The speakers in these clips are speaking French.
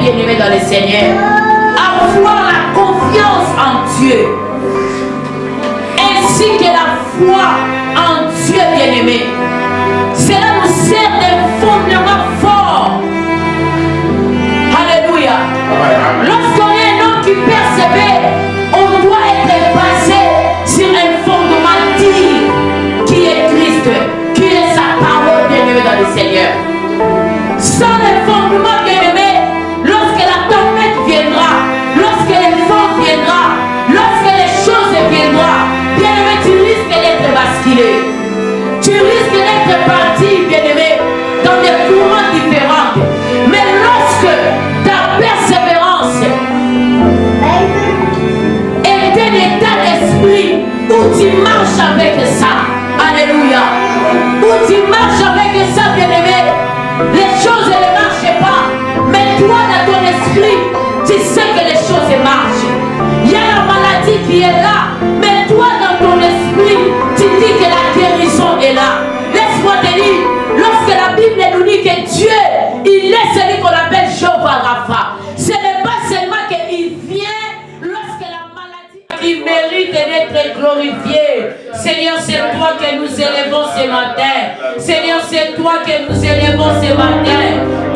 bien-aimés dans le Seigneur. Avoir la confiance en Dieu. Ainsi que la foi en Dieu, bien-aimé. Cela nous sert d'un fondement fort. Alléluia. Lorsqu'on est un homme qui persévère, on doit être basé sur un fondement digne qui est Christ, qui est sa parole, bien-aimé dans le Seigneur. Sans le fondement, bien-aimé, lorsque la tempête viendra, lorsque les vents viendra, lorsque les choses viendront, bien-aimé, tu risques d'être basculé. Tu risques d'être parti, bien-aimé, dans des courants différents. Mais lorsque ta persévérance est un état d'esprit où tu marches avec ça, alléluia, où tu marches avec ça, bien-aimé, les choses ne marchent pas, mais toi dans ton esprit, tu sais que les choses marchent. Il y a la maladie qui est là, mais toi dans ton esprit, tu dis que la guérison est là. Laisse-moi te dire, lorsque la Bible nous dit que Dieu, il est celui qu'on appelle Jéhovah Rapha. Ce n'est pas seulement qu'il vient lorsque la maladie qui mérite d'être glorifiée. Seigneur, c'est toi que nous élevons ce matin. Seigneur, c'est toi que nous élevons ce matin.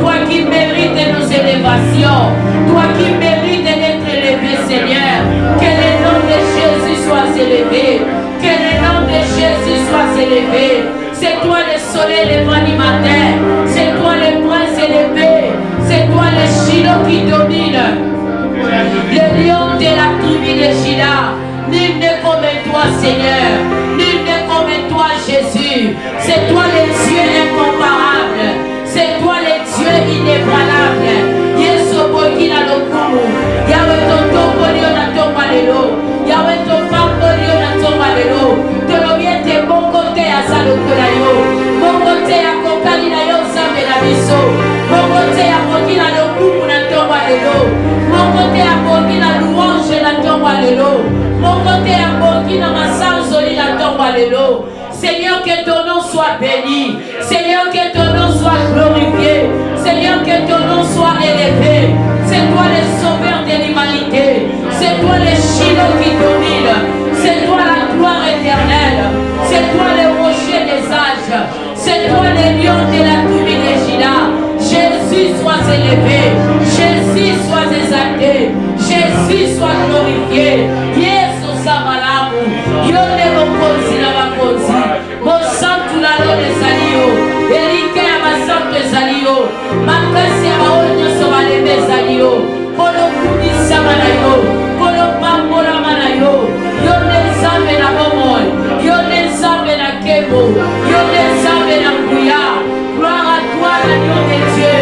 Toi qui mérites nos élévations. Toi qui mérites d'être élevé, Seigneur. Que le nom de Jésus soit élevé. Que le nom de Jésus soit élevé. C'est toi le soleil levant du matin. C'est toi le prince élevé. C'est toi le Shiloh qui domine. Le lion de la tribu de Juda. Nul n'est comme toi, Seigneur. Nul n'est comme toi, Jésus. C'est toi le Dieu incomparable. C'est toi le Dieu inébranlable. Yeso bokina lokumu. Yahweh ton tombolio na tombalelo. Yahweh ton pambolio na tombalelo. Tolobie te bon côté à salokola yo. Bon côté à kokali na yo sambe na biso. Bon côté à bokina lokumu na tombalelo. Bon côté à bokina louange na tombalelo. Mon côté à Burkina Massazoli la tombe à l'élo. Seigneur, que ton nom soit béni. Seigneur, que ton nom soit glorifié. Seigneur, que ton nom soit élevé. C'est toi le sauveur de l'humanité. C'est toi le Shiloh qui domine. C'est toi la gloire éternelle. C'est toi le rocher des âges. C'est toi le lion de la tribu de Juda. Jésus soit élevé. Jésus soit exalté. Jésus soit glorifié. Samalamu, yone mokozi na makozi, mosantu na lone zaliyo, elike ya masantu zaliyo, makasi ya maonyo sobaleme zaliyo, kolo kudisa manayo, kolo pambola manayo, yone zambe na bomoy, yone zambe na kebo, yone zambe na mbuya. Gloire à toi l'agneau de Dieu,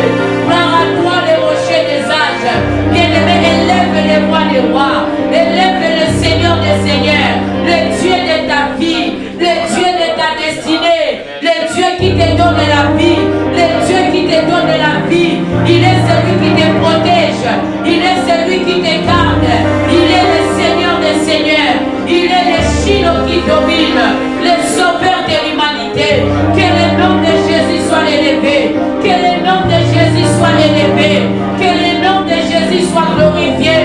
gloire à toi le rocher des âges. Bien-aimé, élève les rois des rois, élève le Seigneur des seigneurs, le Dieu de ta vie, le Dieu de ta destinée, le Dieu qui te donne la vie, le Dieu qui te donne la vie. Il est celui qui te protège, il est celui qui te garde, il est le Seigneur des seigneurs, il est le Shiloh qui domine, le sauveur de l'humanité. Que le nom de Jésus soit élevé, que le nom de Jésus soit élevé, que le nom de Jésus soit glorifié,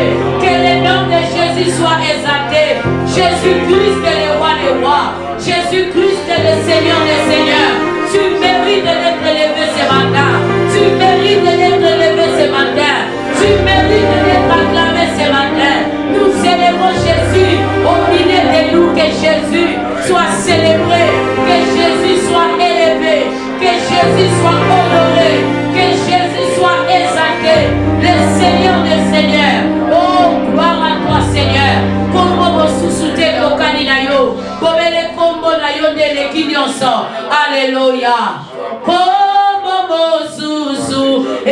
que le nom de Jésus soit exalté. Jésus-Christ est le roi des rois, Jésus-Christ est le Seigneur des seigneurs. Tu mérites d'être élevé ce matin, tu mérites d'être élevé ce matin, tu mérites d'être acclamé ce matin. Nous célébrons Jésus au milieu de nous, que Jésus soit célébré, que Jésus soit élevé, que Jésus soit honoré, que Jésus soit exalté, le Seigneur des seigneurs. Oh, gloire à toi, Seigneur. Comment vous soutenez au caninayo, comme les combos nayo de l'équilibre. Alléluia. Comment vous soutenez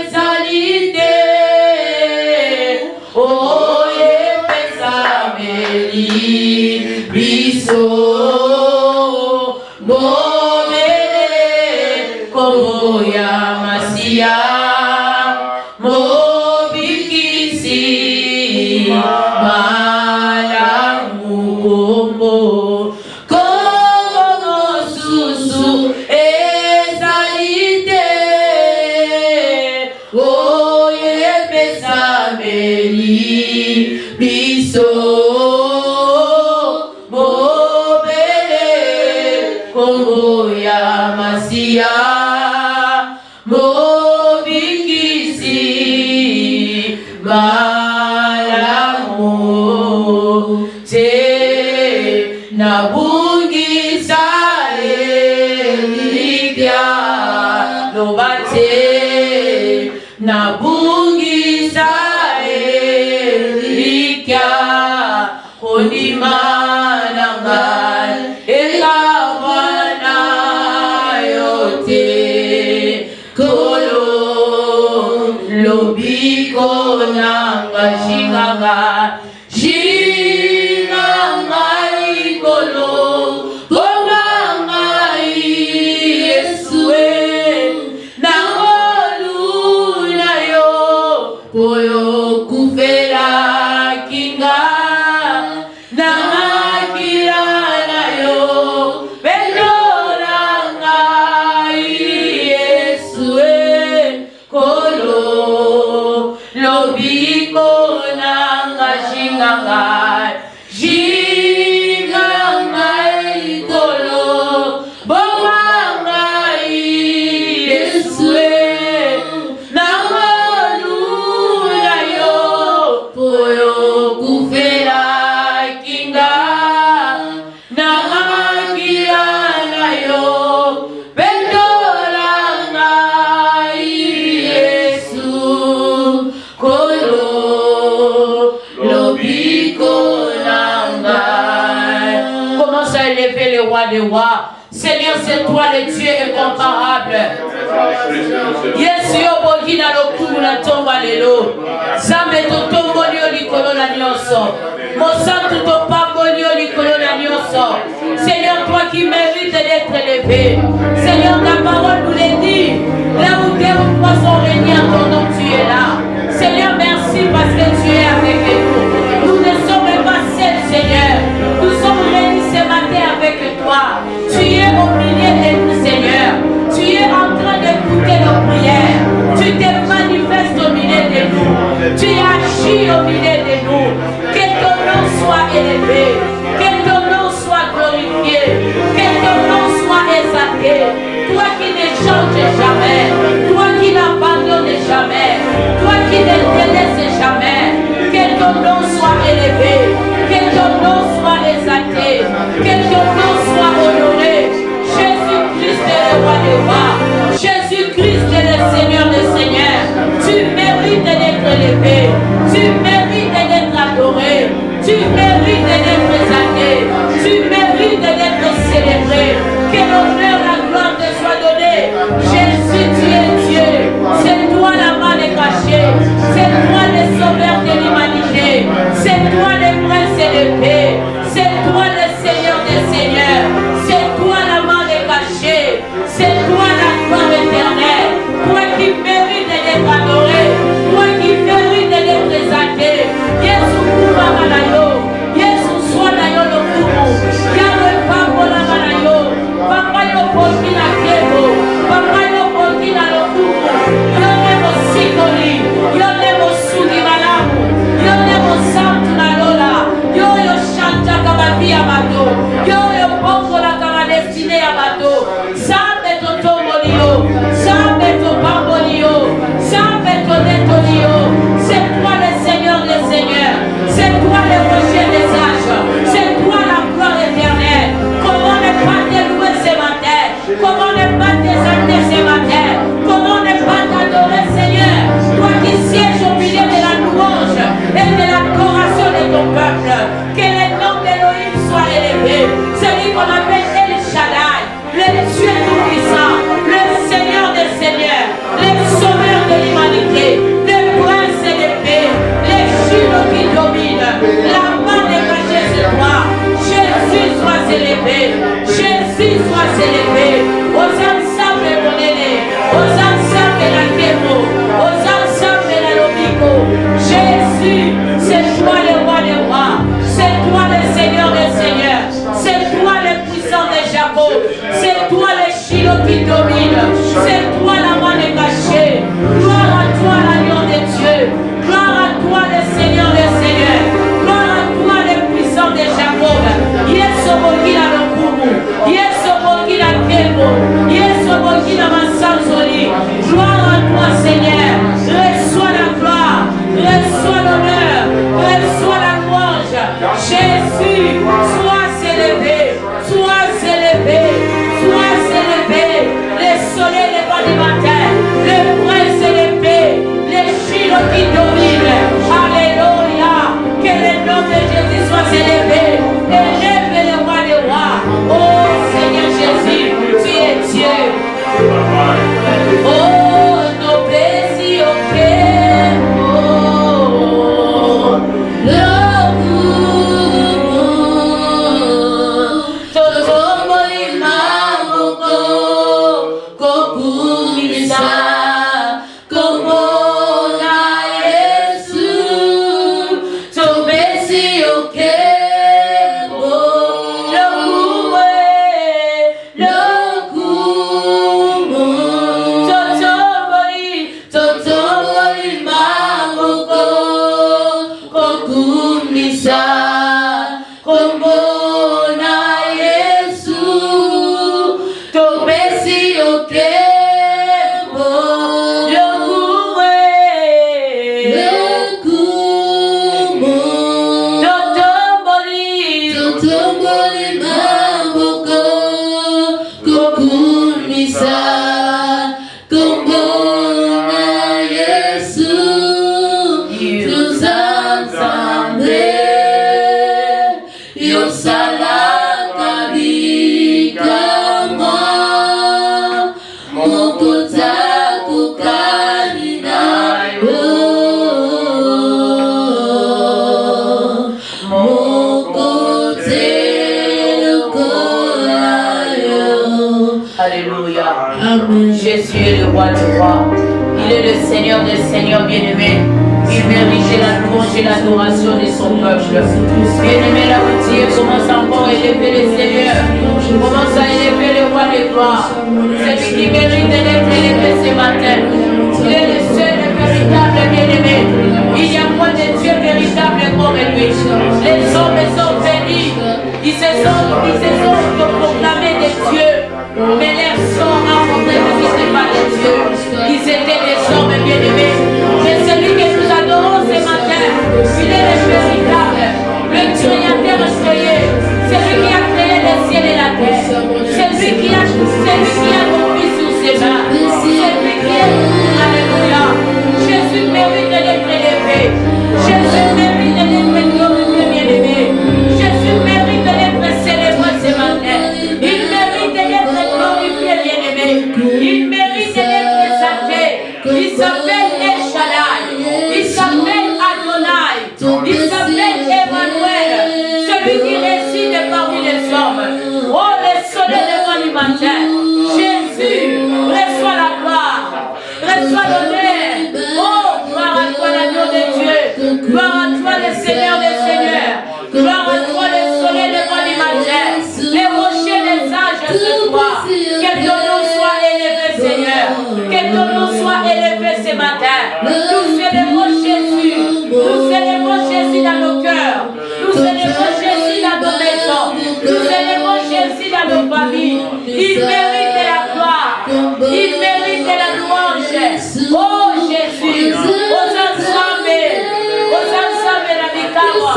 exalté. Oh, et pesa meli biso. Oh, yeah. biso bobele kombo ya Masia bobikisi malamu te nabungisa elikya lobate nabungisa elikya kondimana ekabana yote kolo lobiko nanga shinganga shinganga ikolo bonanga Yesue nangoluna yo koyo kufera kinga namakira na yo pendoranga Yesue kolo lobiko nanga shinganga shinganga ikolo bonanga Yesue nangoluna yo koyo kufera kinga namakira na yo pendoranga Yesu kolo lobiko nanga. Commence à élever le roi des rois. Seigneur, c'est toi le Dieu incomparable. Yesu yoboki na lokumu na tomba lelo. Zambe totomboli yo likolo na nyonso. Mosantu topamboli yo likolo na nyonso. Seigneur, toi qui mérites d'être élevé. Seigneur, ta parole nous le dit. Là où deux ou trois sont réunis en ton nom, tu es là. Seigneur, merci parce que tu es avec nous. Nous ne sommes pas seuls, Seigneur. Nous sommes réunis ce matin avec toi. Tu es au milieu de nous, Seigneur. Tu es en train d'écouter nos prières. Tu te manifestes au milieu de nous. Tu agis au milieu de nous. Que ton nom soit élevé. Que ton nom soit glorifié. Que ton nom soit exalté. Toi qui ne changes jamais. Toi qui n'abandonnes jamais. Toi qui ne délaisses jamais. Que ton nom soit élevé. Que ton nom soit exalté. Que ton nom soit honoré. Jésus-Christ est le roi des rois. Jésus-Christ est le Seigneur des seigneurs. Tu mérites d'être élevé. Tu mérites d'être adoré. Tu mérites d'être exalté. Jésus est le roi des rois. Il est le Seigneur des seigneurs bien-aimés. Il mérite la louange et l'adoration de son peuple. Bien-aimé, la boutique commence encore à élever le Seigneur. Commence à élever le roi des gloires. C'est lui qui mérite d'être élevé ce matin. Il est le seul et véritable bien-aimé. Il n'y a point de Dieu véritable comme lui. Les hommes sont bénis. Ils se sont proclamés des dieux. Mais leurs sons rencontrés n'étaient pas des dieux. Ils étaient des hommes bien-aimés. Mais celui que nous adorons ce matin, il est le véritable, le créateur créé. C'est lui qui a créé le ciel et la terre. C'est lui qui a dormi sur ses mains. C'est lui qui est. Alléluia. Jésus mérite d'être élevé. Jésus mérite d'être glorifié, bien-aimé. Jésus mérite d'être célébré ce matin. Il mérite d'être glorifié, bien-aimé. Il mérite d'être exalté. Il s'appelle El Shaddai. Il s'appelle Adonai. Il s'appelle Emmanuel. Celui qui réside parmi les hommes. Oh, le soleil devant du matin. Jésus, reçois la gloire. Reçois l'honneur. Oh, gloire à toi, l'agneau de Dieu. Gloire à toi, le Seigneur des seigneurs. Gloire à toi, le soleil devant du matin. Les rochers des âges se croient. Que ton nom soit élevé, Seigneur. Que ton nom soit élevé ce matin. Nous célébrons Jésus. Nous célébrons Jésus dans nos cœurs. Nous célébrons Jésus dans nos maisons. Nous célébrons Jésus dans nos familles. Il mérite la gloire. Il mérite la louange. Oh Jésus. Aux ensembles. Aux ensembles la Bikawa.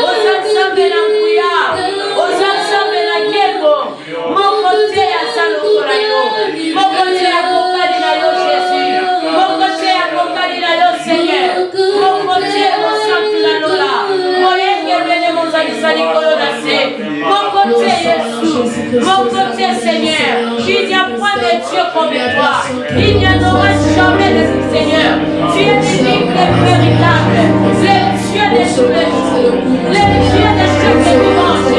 Aux ensembles la Mouya. Aux ensembles la Kebo. Mon côté à Salokolayo. Mon côté à Kokalinayo Jésus. Mon côté à Kokalinayo Seigneur. Mon côté au centre la Lola. Mon Yengele mon Zalisali Kolonase. Mon côté Jésus. Mon côté Seigneur. Il n'y a point de Dieu comme toi. Il n'y en aura jamais de Seigneur. Tu es l'unique et véritable. Les dieux de tous les jours. Les dieux de chaque dimanche.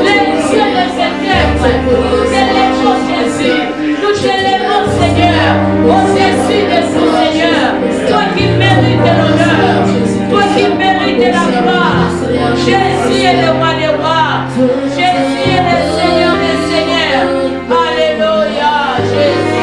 Les dieux de cette œuvre. Nous t'élèvons Jésus. Nous t'élèvons Seigneur. Oh Jésus de tout Seigneur. Toi qui mérites l'honneur. Toi qui mérites la gloire. Jésus est le roi des rois. Jésus est le Seigneur des seigneurs. Alléluia. Jésus.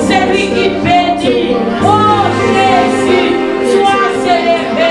Celui qui bénit, oh Jésus, sois célébré.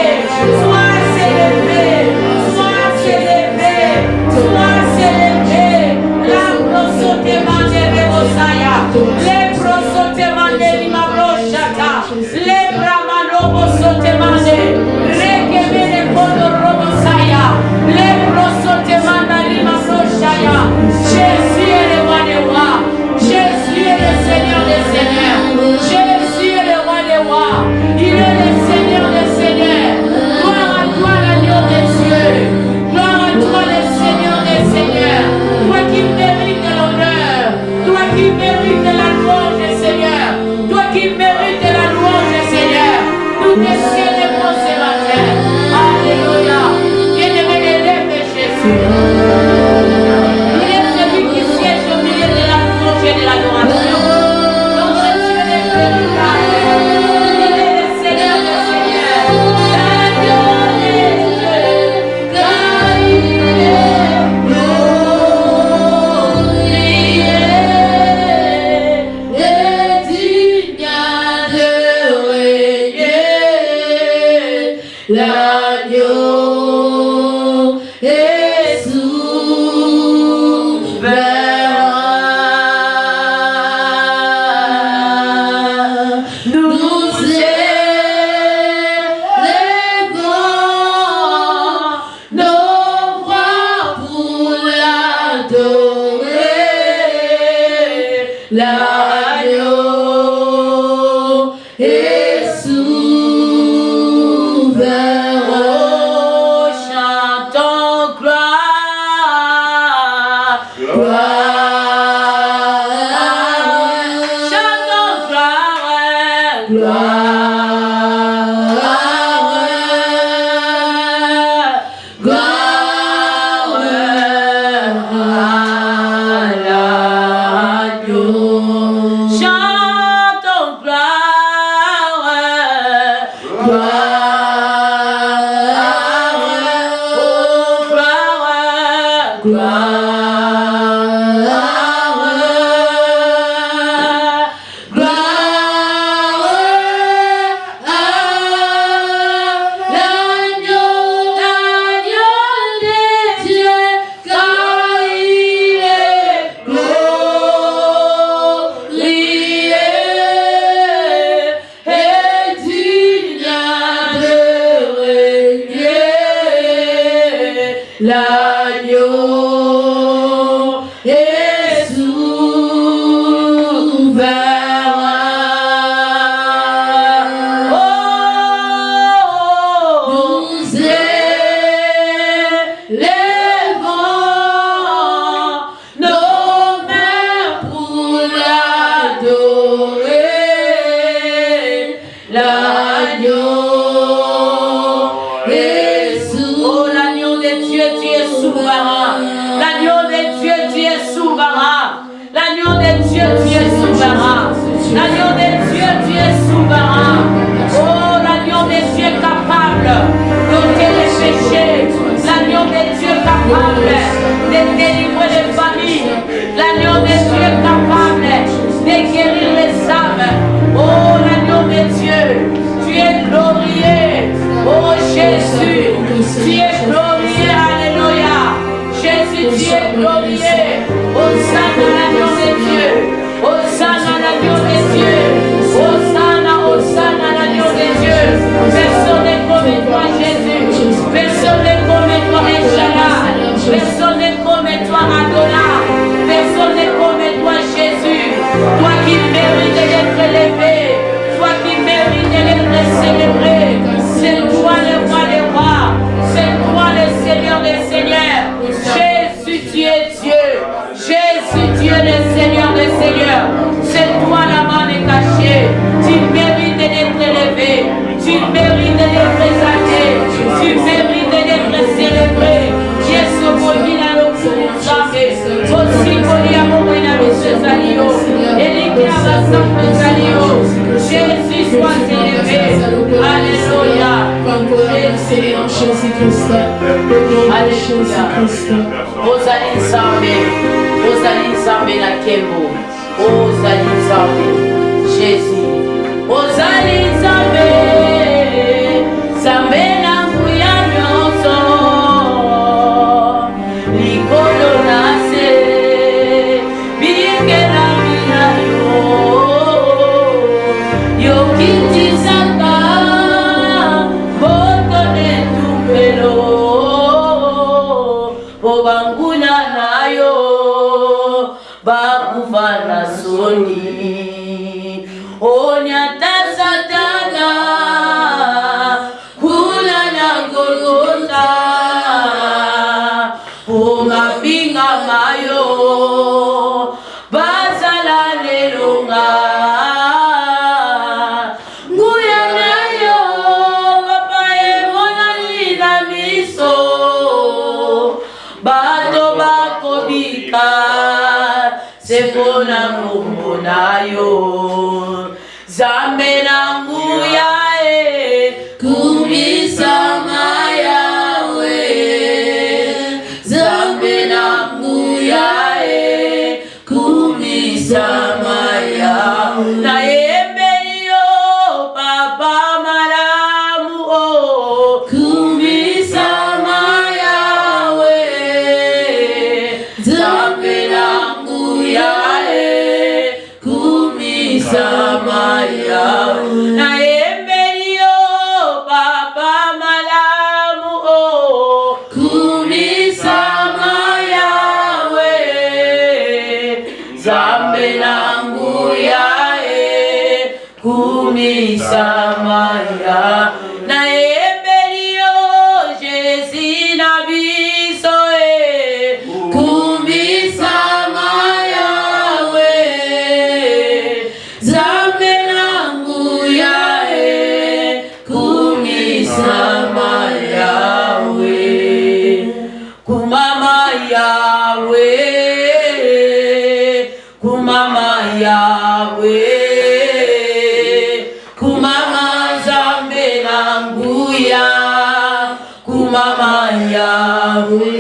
Kumama ya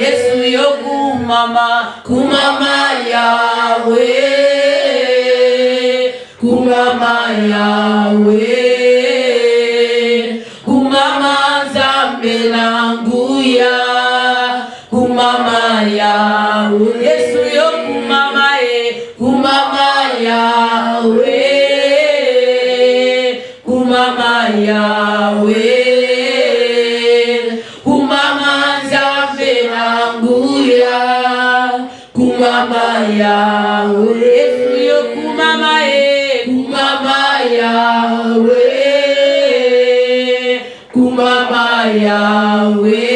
Yesu yoku kumama, kumama Yahweh, kumama Yahweh, kumama Nzambe nanguya, kumama Yahweh, Yesu yo kumama kumama Yahweh, kumama Yahweh, kumama Nzambe nanguya, kumama Yahweh, Yesu yo kumama kumama Yahweh, kumama Yahweh,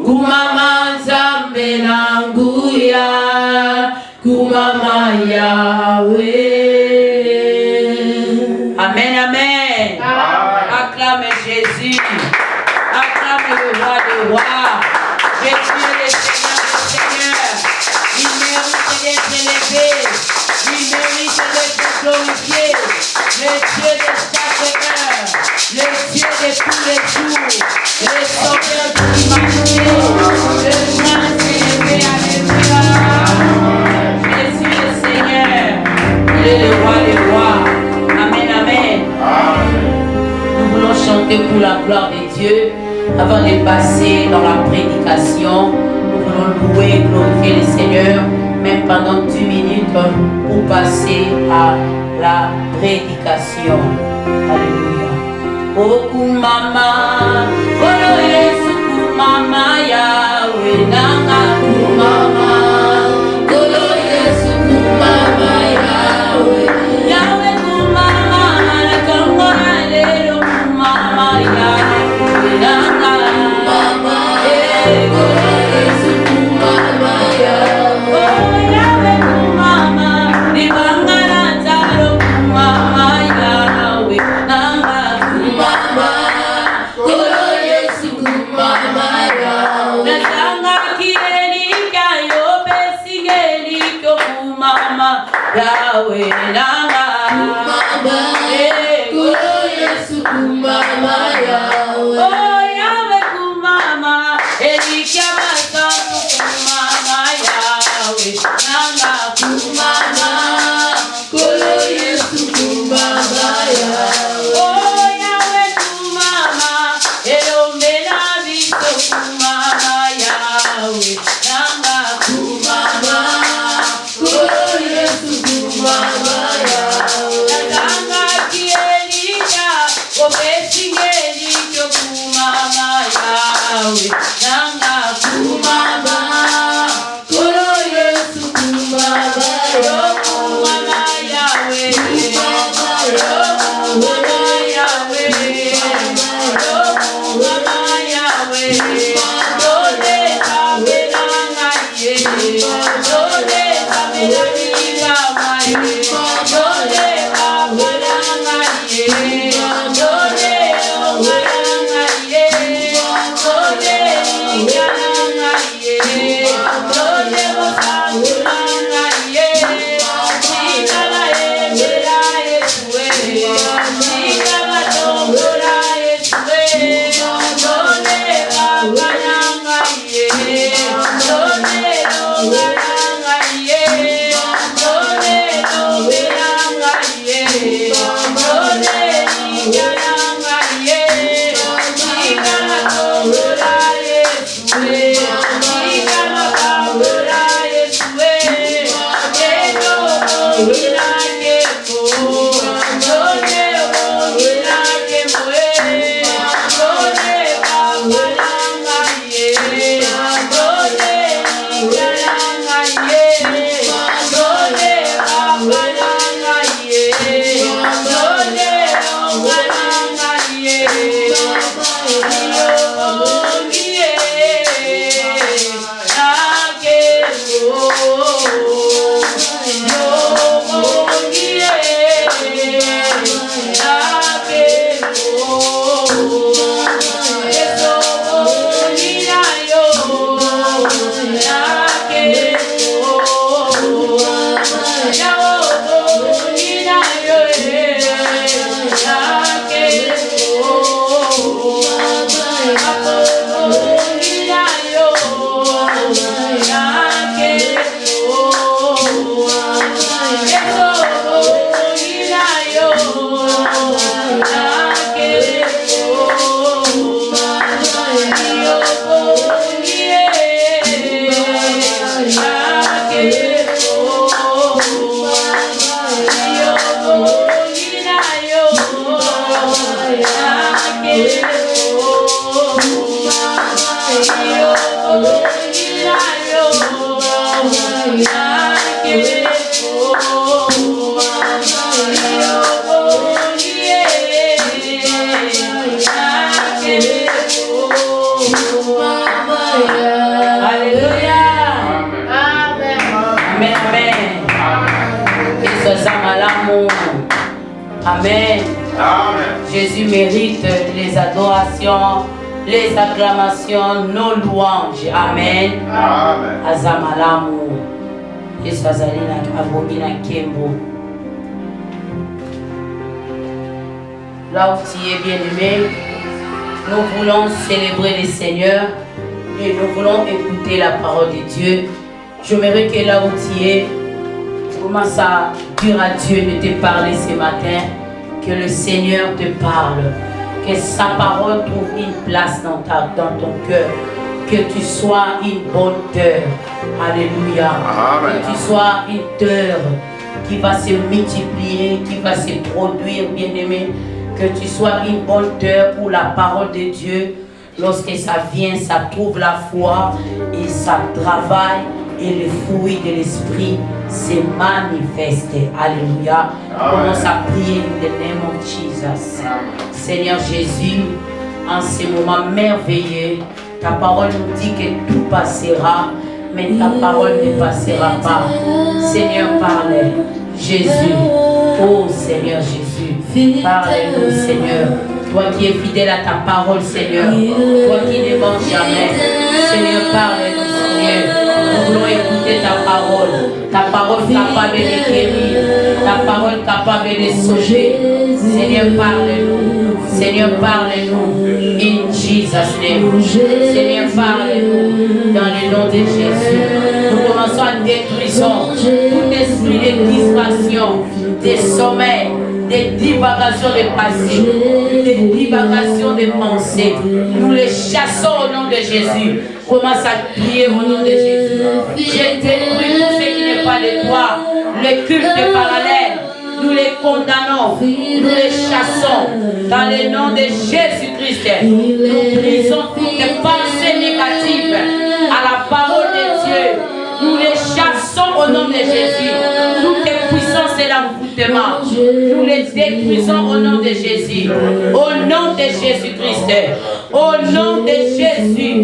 kumama Nzambe nanguya, kumama Yahweh. Amen, amen. Acclame Jésus. Acclame le roi des rois. Jésus est le Seigneur des seigneurs. Il mérite d'être élevé. Il mérite d'être glorifié. Le Dieu de chaque heure. Le Dieu de tous les jours. Le sauveur de l'humanité. Le prince élevé. Alléluia. Jésus est Seigneur. Il est le roi des rois. Amen, amen. Nous voulons chanter pour la gloire de Dieu. Avant de passer dans la prédication, nous voulons louer, glorifier le Seigneur, même pendant 10 minutes, pour passer à la prédication. Alléluia. Oh kumama, oh Yesu kumama Yahweh nanga kumama, oh Yesu kumama Yahweh, Yahweh kumama, nakongo alelo kumama Yahweh nanga kumama, oh Yesu kumama Yahweh, oh Yahweh kumama, nibangala talo kumama Yahweh nanga kumama, oh Yesu kumama Yahweh, natanga kielika yo besigeli kumama Yahweh nanga kumama, oh Yesu kumama Yahweh, oh Yahweh kumama, elika masangu kumama Yahweh nanga kumama, oh Yesu kumama Yahweh, oh Yahweh kumama, elombela biso kumama Yahweh nanga kumama, oh Yesu kumama Yahweh, natanga kielika obesingeli kumama Yahweh nanga kumama, oh Yesu kumama Yahweh, kumama Yahweh, kumama Yahweh, dole tabelanga ye, dole tabelanga maye, dole tabelanga ye, dole tabelanga ye, dole tabelanga ye, dole tabelanga ye, chikala ebela Yesue, chikala tombola Yesue, dole tabelanga ye, dole tabelanga ye, dole tabelanga ye, dole tabelanga ye, chikala tombola Yesue, chikala tombola Yesue, ejo ila keko, dole ila kemoe, dole tabelanga ye, dole tabelanga ye, dole tabelanga ye, dole tabelanga ye, Amen. Jésus mérite les adorations, les acclamations, nos louanges. Amen. Azamalamu. Jésus azalina abomina kembo. Là où tu es bien-aimé, nous voulons célébrer le Seigneur et nous voulons écouter la parole de Dieu. J'aimerais que là où tu es, commence à dire à Dieu de te parler ce matin, que le Seigneur te parle, que sa parole trouve une place dans ton cœur, que tu sois une bonne terre. Alléluia. Amen. Que tu sois une terre qui va se multiplier, qui va se produire, bien-aimé. Que tu sois une bonne terre pour la parole de Dieu. Lorsque ça vient, ça trouve la foi et ça travaille. Et le fruit de l'esprit se manifeste. Alléluia. Commence à prier in the name of Jesus. Seigneur Jésus, en ce moment merveilleux, ta parole nous dit que tout passera, mais ta parole ne passera pas. Seigneur, parle. Jésus. Oh Seigneur Jésus, parle-nous Seigneur. Toi qui es fidèle à ta parole, Seigneur. Toi qui ne mens jamais. Seigneur, parle-nous, Seigneur. Nous voulons écouter ta parole capable de guérir, ta parole capable de sauver. Seigneur, parle-nous. Seigneur, parle-nous. In Jesus' name. Seigneur, parle-nous dans le nom de Jésus. Nous commençons à détruire tout esprit de distraction, des sommeils, des divagations de passé, des divagations de pensée. Nous les chassons au nom de Jésus. Commence à prier au nom de Jésus. Je détruis tout ce qui n'est pas de toi. Le culte parallèle, nous les condamnons, nous les chassons dans le nom de Jésus-Christ. Nous brisons toutes les pensées négatives à la parole de Dieu. Nous les chassons au nom de Jésus. Toutes les puissances et l'envoûtement, nous les détruisons au nom de Jésus. Au nom de Jésus-Christ. Au nom de Jésus.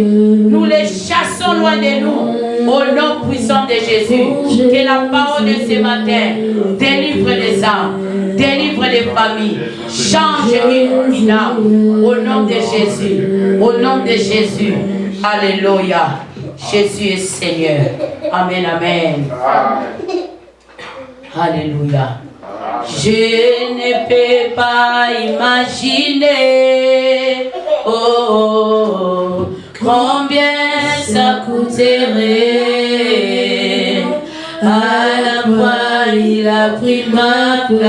Nous les chassons loin de nous. Au nom puissant de Jésus. Que la parole de ce matin délivre les âmes, délivre les familles, change une âme. Au nom de Jésus. Au nom de Jésus. Alléluia. Jésus est Seigneur. Amen, amen. Alléluia. Je ne peux pas imaginer combien ça coûterait. À la croix, il a pris ma place.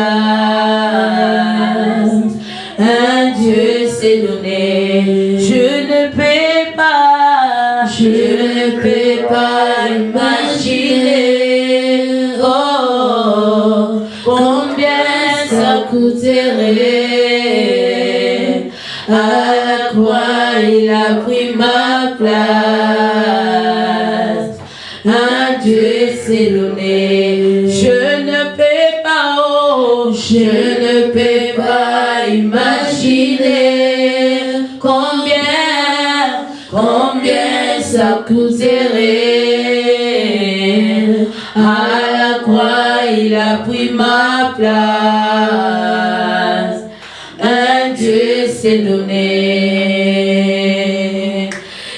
Un Dieu s'est donné. Je ne peux pas imaginer combien ça coûterait. À la croix, il a pris ma place. Un Dieu s'est donné. Je ne peux pas imaginer combien ça coûterait. À la croix, il a pris ma place. Un Dieu s'est donné.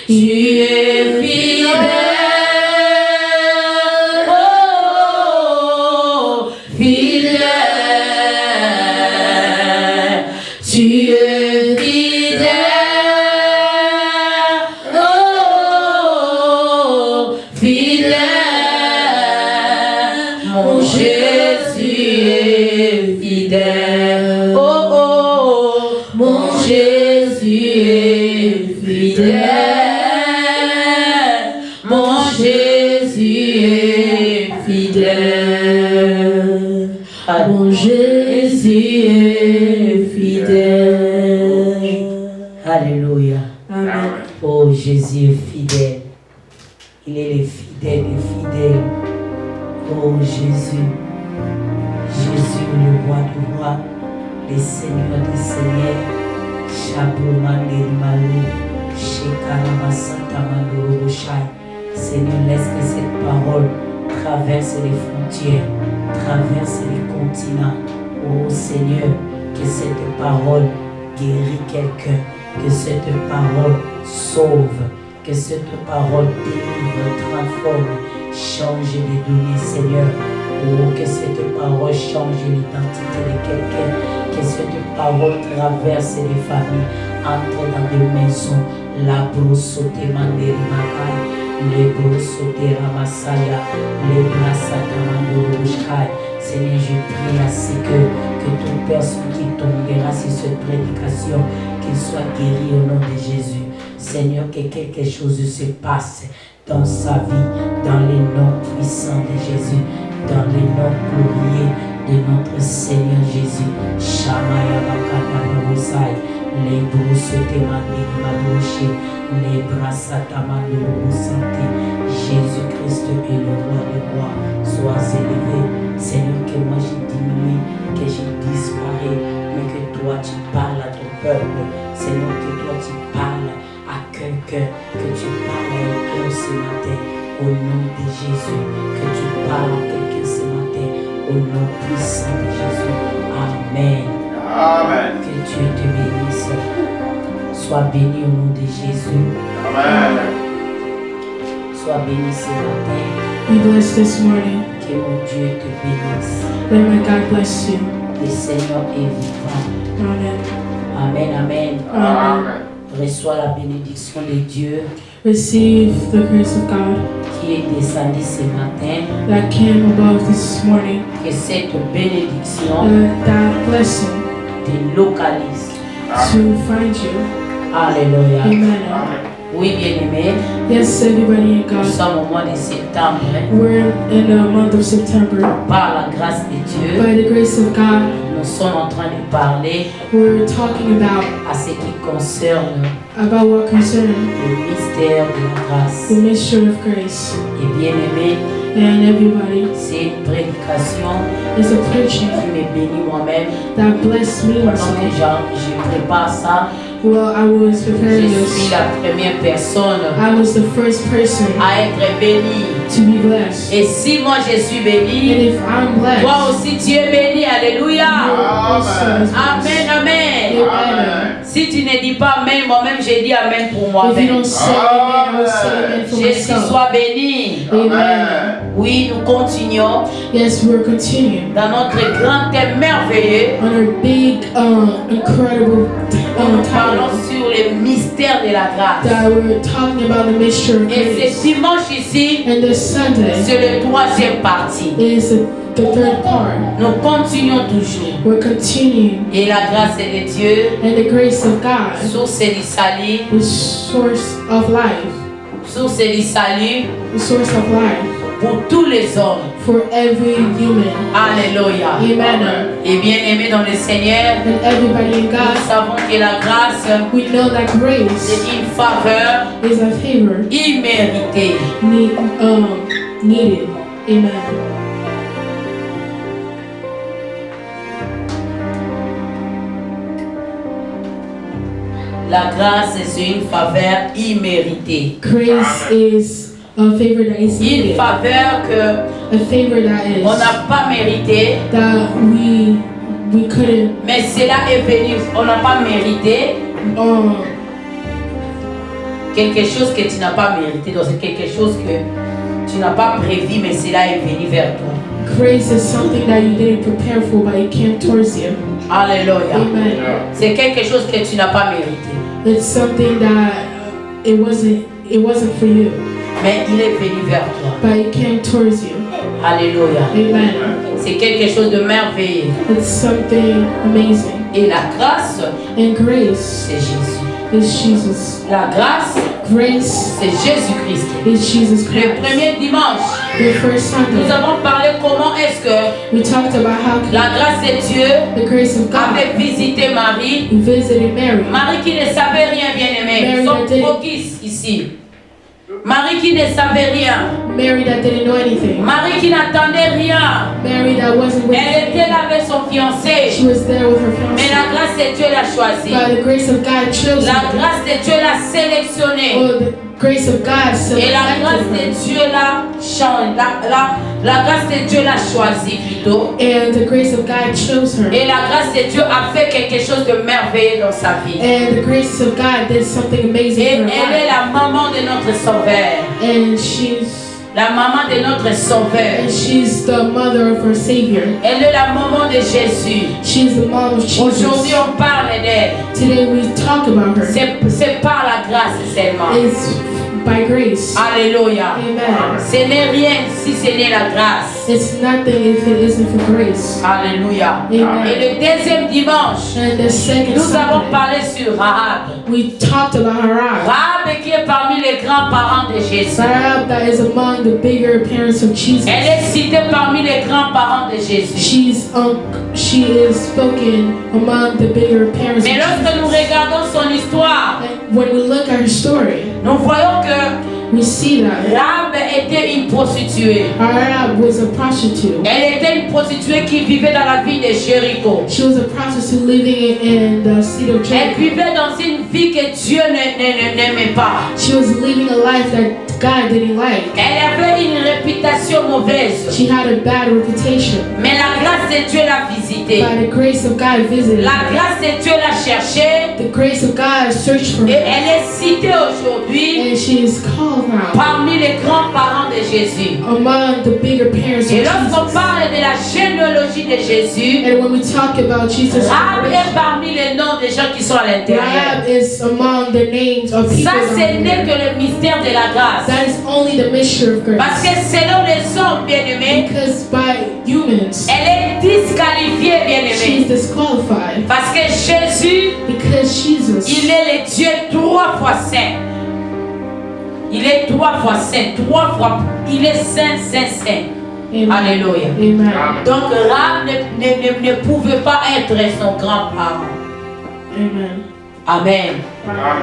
Tu es fidèle, oh, fidèle. Tu es fidèle, oh, fidèle. Mon Jésus est fidèle, oh, oh, mon Jésus est fidèle. Mon Jésus est fidèle. Mon Jésus est fidèle. Alléluia. Amen. Oh, Jésus est fidèle. Il est le fidèle des fidèles. Oh Jésus. Jésus, le roi du roi, le Seigneur des seigneurs. Chabouman de Malou. Shekaramasata Mandoro Shai. Seigneur, laisse que cette parole traverse les frontières, traverse les continents. Oh Seigneur, que cette parole guérit quelqu'un, que cette parole sauve, que cette parole délivre, transforme, change les données, Seigneur. Oh, que cette parole change l'identité de quelqu'un, que cette parole traverse les familles, entre dans des maisons, la brosote manderi makai. Les brossotés ramassaya, les brassatamandorushkai. Seigneur, je prie à ce que toute personne qui tombera sur cette prédication, qu'il soit guéri au nom de Jésus. Seigneur, que quelque chose se passe dans sa vie, dans les noms puissants de Jésus, dans les noms glorieux de notre Seigneur Jésus. Shamaya bakata babosai, les brossotés manderi madouché. Les brassatamandourou santé. Jésus-Christ est le roi des rois. Sois élevé. Seigneur, que moi j'ai diminué, que j'ai disparu, mais que toi tu parles à ton peuple. Seigneur, que toi tu parles à quelqu'un, que tu parles à quelqu'un ce matin, au nom de Jésus. Que tu parles à quelqu'un ce matin, au nom puissant de Jésus. Amen. Amen. Que Dieu te bénisse. Sois béni au nom de Jésus. Amen. Sois béni ce matin. Be blessed this morning. Que mon Dieu te bénisse. Let my God bless you. Le Seigneur est vivant. Amen. Amen, amen. Amen. Reçois la bénédiction de Dieu Receive the grace of God qui est descendu ce matin. that came above this morning. Que cette bénédiction That blessing te localise. to find you. Alléluia. Amen. Oui, bien-aimé. Yes, everybody in Nous God. sommes au mois de septembre. We're in the month of September. Par la grâce de Dieu, By the grace of God, nous sommes en train de parler we're talking about à ce qui concerne what concerns le mystère de la grâce. the mystery of grace. Et bien aimé, And everybody, c'est une prédication is a preaching qui me bénit moi-même. that blessed me Pendant que myself. je prépare ça, Well, I was je preparing suis this. la première personne I was the first person à être bénie. to be blessed. Et si moi je suis And béni, if I'm blessed, toi aussi tu es béni. Alléluia. also is blessed. Amen, amen. Amen. Si tu ne dis pas amen, moi-même j'ai dit amen pour If you moi-même. don't say amen, I will say amen for Jésus myself. soit béni. Amen. Oui, nous continuons Yes, we're continuing dans notre grand thème merveilleux. on our big, incredible Nous parlons title sur les mystères de la grâce. that we're talking about the mystery of Et grace. ce dimanche ici, And this Sunday c'est le troisième partie. is the third part. Nous continuons toujours. We're continuing, Et la grâce de Dieu, and the grace of God, source du salut, the source of life, source du salut the source of life pour tous les hommes. for every human. Alléluia. Amen. Et bien aimé dans le Seigneur, And everybody in nous God, savons que la grâce, we know that grace c'est une faveur is a favor imméritée. needed. Amen. La grâce, c'est une faveur imméritée. Grace is a favor that is Une needed. faveur que A favor that on is n'a pas mérité, that we couldn't mais cela est venu. On n'a pas mérité quelque chose que tu n'as pas mérité. Donc c'est quelque chose que tu n'as pas prévu, mais cela est venu vers toi. grace is something that you didn't prepare for, but it came towards you. Alléluia. Amen. C'est quelque chose que tu n'as pas mérité, It's something that it wasn't for you, mais il est venu vers toi. but it came towards you. Alléluia. Amen. C'est quelque chose de merveilleux. It's something amazing. Et la grâce, And grace c'est Jésus. is Jesus. La grâce, Grace c'est Jésus-Christ. is Jesus Le Christ. premier dimanche, The first nous Sunday, avons parlé comment est-ce que we talked about how la grâce de Dieu the grace of God avait visité Marie. visited Mary. Marie qui ne savait rien, bien aimé. Mary Nous sommes that didn't- focus ici. Marie qui ne savait rien. Mary that didn't know anything. Marie qui n'attendait rien. Mary that wasn't with Elle était là avec son fiancé. She was there with her Mais fiancé. la grâce de Dieu l'a choisie. By the grace of God chose La her. grâce de Dieu l'a sélectionnée. Oh, the grace of God Et la grâce selected de her. Dieu l'a changé. La grâce de Dieu l'a choisie plutôt. And the grace of God chose her. Et la grâce de Dieu a fait quelque chose de merveilleux dans sa vie. And the grace of God did something amazing Et in her elle est life. la maman de notre Sauveur. And she's La maman de notre Sauveur. the mother of her Savior. Elle est la maman de Jésus. She's the mom of Jesus. Aujourd'hui, on parle d'elle. Today we talk about her. C'est par la grâce seulement. It's by grace. Alléluia. Amen. Ce n'est rien si ce n'est la grâce. It's nothing if it isn't for grace. Alléluia. Amen. Et le deuxième dimanche, And the second nous avons Sunday, parlé sur Rahab. we talked about Rahab. Rahab qui est parmi les grands-parents de Jésus. Rahab that is among the bigger parents of Jesus. Elle est citée parmi les grands-parents de Jésus. She is spoken among the bigger parents Mais of lorsque nous Jesus. regardons son histoire, And when we look at her story, nous voyons que we see that Rahab était une prostituée. Rahab was a prostitute. Elle était une prostituée qui vivait dans la ville de Jéricho. She was a prostitute living in the city of Elle Jericho. vivait dans une vie que Dieu n'aimait pas. She was living a life that God didn't like. Elle avait une réputation mauvaise. She had a bad reputation. Mais la grâce de Dieu l'a visitée. By the grace of God visited La her. grâce de Dieu l'a cherchée. The grace of God searched for Et her. elle est citée aujourd'hui And she is called now parmi les grands-parents de Jésus. among the bigger parents of Et lorsqu'on Jesus. parle de la généalogie de Jésus, And when we talk about Jesus, Rahab est parmi les noms des gens qui sont à l'intérieur. Rahab is among the names of people Ça, that ce are n'est there. que le mystère de la grâce. That is only the mystery of Parce grace. que selon les hommes bien-aimés, Because by humans, elle est disqualifiée she bien-aimée. is disqualified. Parce que Jésus, Because Jesus, il est le Dieu 3 fois saint. Il est 3 fois saint, 3 fois. Il est saint, saint, saint. Amen. Alléluia. Amen. Donc Rahab ne pouvait pas être son grand-parent. Amen. Amen.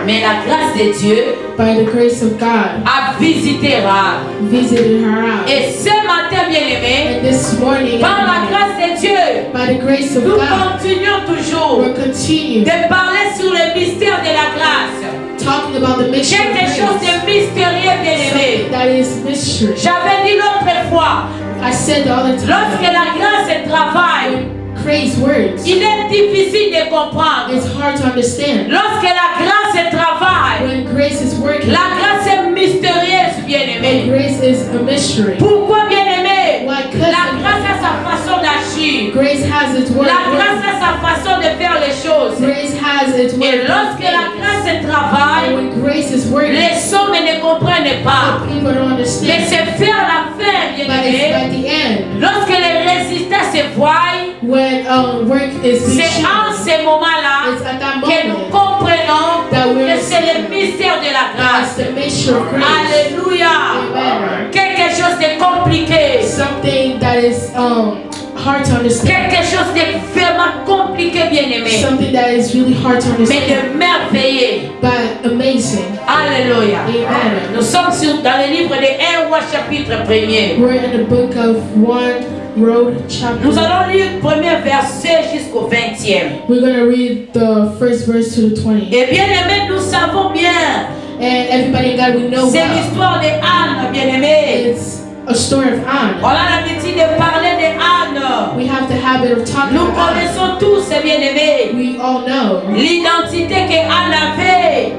Mais la grâce de Dieu By the grace of God, a visité Rahab. visited her out. Et ce matin, bien-aimé, And this morning, par la grâce de Dieu, by the grace of nous God, continuons toujours we'll continue de parler sur le mystère de la grâce. talking about the mystery of Quelque chose grace. de mystérieux, bien-aimé. Something that is mystery. J'avais dit l'autre fois, I said the other lorsque time, la grâce travaille, grace words. il est difficile de comprendre. It's hard to understand. Lorsque la grâce travaille, When grace is working, la grâce est mystérieuse, bien-aimé. grace is a mystery. Pourquoi, bien-aimé? Why? La Because grâce a sa façon d'agir. grace has its word. La grâce a sa façon de faire les choses. Grace has its Et word. lorsque la grâce And travaille, when grace is working, les hommes ne comprennent pas. people don't Mais understand. c'est faire la fin, But it's bien-aimé. at the end, Lorsque les résultats se voient, when work is being c'est en shown, ce moment-là it's at that que nous moment comprenons that we que c'est le mystère de la that's grâce. the mystery of grace. Alléluia. Amen. Quelque chose de compliqué. Something that is hard to understand. Quelque chose de vraiment compliqué, bien-aimé. Something that is really hard to Mais understand, de merveilleux. but amazing. Alléluia. Amen. Nous sommes dans le livre de 1 roi chapitre 1er. We're in the book of 1 Road chapter. Nous allons lire le premier verset jusqu'au 20e. We're going to read the first verse to the 20th. Et bien aimé, nous savons bien. And everybody in God, we know C'est well. l'histoire de Anne, bien aimé. It's a story of Anne. On a l'habitude de parler de Anne. We have the habit of talking Nous about Anne. connaissons tous, bien aimé, We all know l'identité que Anne avait.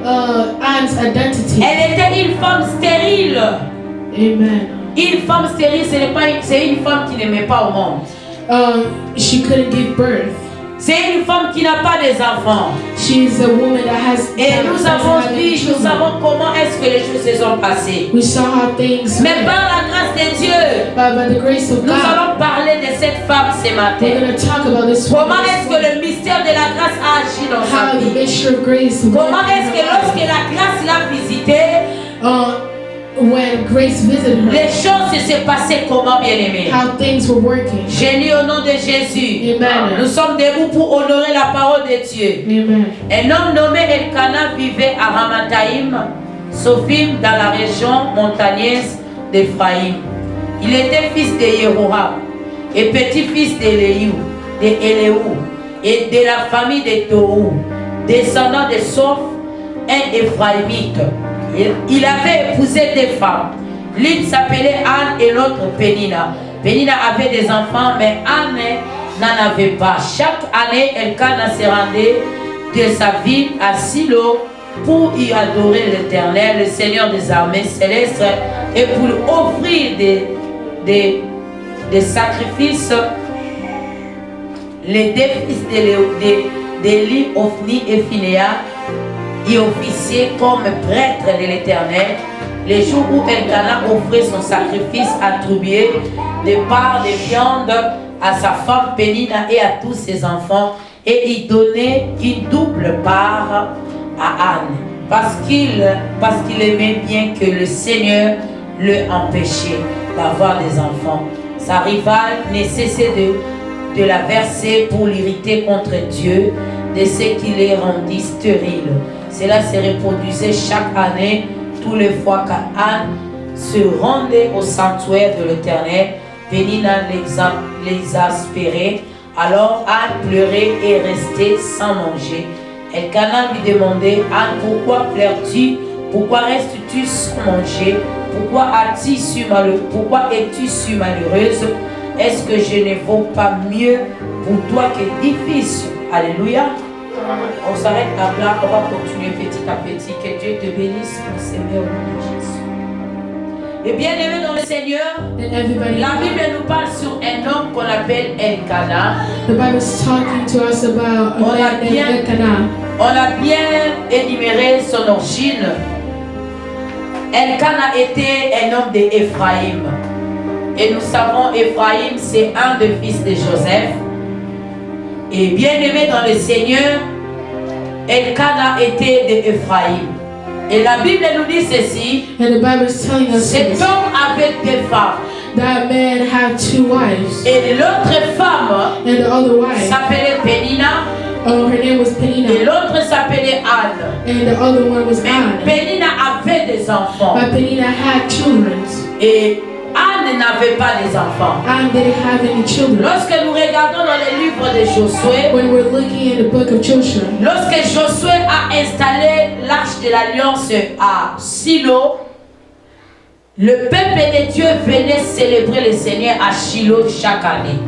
Anne's identity. Elle était une femme stérile. Amen. Une femme stérile, c'est une femme qui ne met pas au monde. She couldn't give birth. C'est une femme qui n'a pas des enfants. She's a woman that has. Et that nous doesn't avons have any vu, nous children. savons comment est-ce que les choses se sont passées. We saw how things. Mais par la grâce de Dieu, By the grace of nous God, allons parler de cette femme ce we're matin. going to talk about this. Comment est-ce que le mystère de la grâce a agi dans sa How the vie? mystery of grace. Comment worked est-ce in que her life. lorsque la grâce l'a visité, When grace visited her, les choses se sont passées comment, bien aimé? how things were working. J'ai lu au nom de Jésus. Amen. Nous sommes debout pour honorer la parole de Dieu. Amen. Un homme nommé Elkana vivait à Ramathaïm, Sophim dans la région montagneuse d'Éphraïm. Il était fils de Yehoram et petit-fils d'Éléou et de la famille de Tohu, descendant de Soph, un Éphraïmite. Il avait épousé deux femmes. L'une s'appelait Anne et l'autre Pénina. Pénina avait des enfants, mais Anne n'en avait pas. Chaque année, Elkana se rendait de sa ville à Silo pour y adorer l'Éternel, le Seigneur des armées célestes, et pour lui offrir des sacrifices. Les deux fils d'Élie, Ophni et Phinehas y officiaient comme prêtres de l'Éternel les jours où Elkana offrait son sacrifice attribué de parts de viande à sa femme Pénina et à tous ses enfants, et il donnait une double part à Anne parce qu'il aimait bien que le Seigneur le empêchait d'avoir des enfants. Sa rivale ne cessait de la verser pour l'irriter contre Dieu, de ce qui les rendit stériles. Cela se reproduisait chaque année, tous les fois qu'Anne se rendait au sanctuaire de l'Éternel. Pénina l'exaspérait. Alors Anne pleurait et restait sans manger. Elkana lui demandait: Anne, pourquoi pleures-tu? Pourquoi restes-tu sans manger? Pourquoi es-tu si malheureuse? Est-ce que je ne vaux pas mieux pour toi que 10 fils? Alléluia. On s'arrête là, on va continuer petit à petit. Que Dieu te bénisse, mon Seigneur, au nom de Jésus. Et bien aimé dans le Seigneur, la Bible nous parle sur un homme qu'on appelle Elkana. The Bible is talking to us about a man named Elkanah. On a bien énuméré son origine. Elkana était un homme d'Éphraïm. Et nous savons, Éphraïm, c'est un des fils de Joseph. Et bien aimé dans le Seigneur, Elkana était d'Éphraïm. Et la Bible nous dit ceci: And the Bible is telling us cet this, homme avait deux femmes. that man had 2 wives, Et l'autre femme and the other wife, s'appelait Pénina. her name was Penina, Et l'autre s'appelait Anne. and the other one was Mais Anne. Pénina avait des enfants. But Penina had children. Et Anne n'avait pas des enfants. Anne didn't have any children. Lorsque nous regardons dans les livres de Josué, When we're looking in the book of Joshua, lorsque Josué a installé l'arche de l'alliance à Silo, le peuple de Dieu venait célébrer le Seigneur à Shiloh chaque année.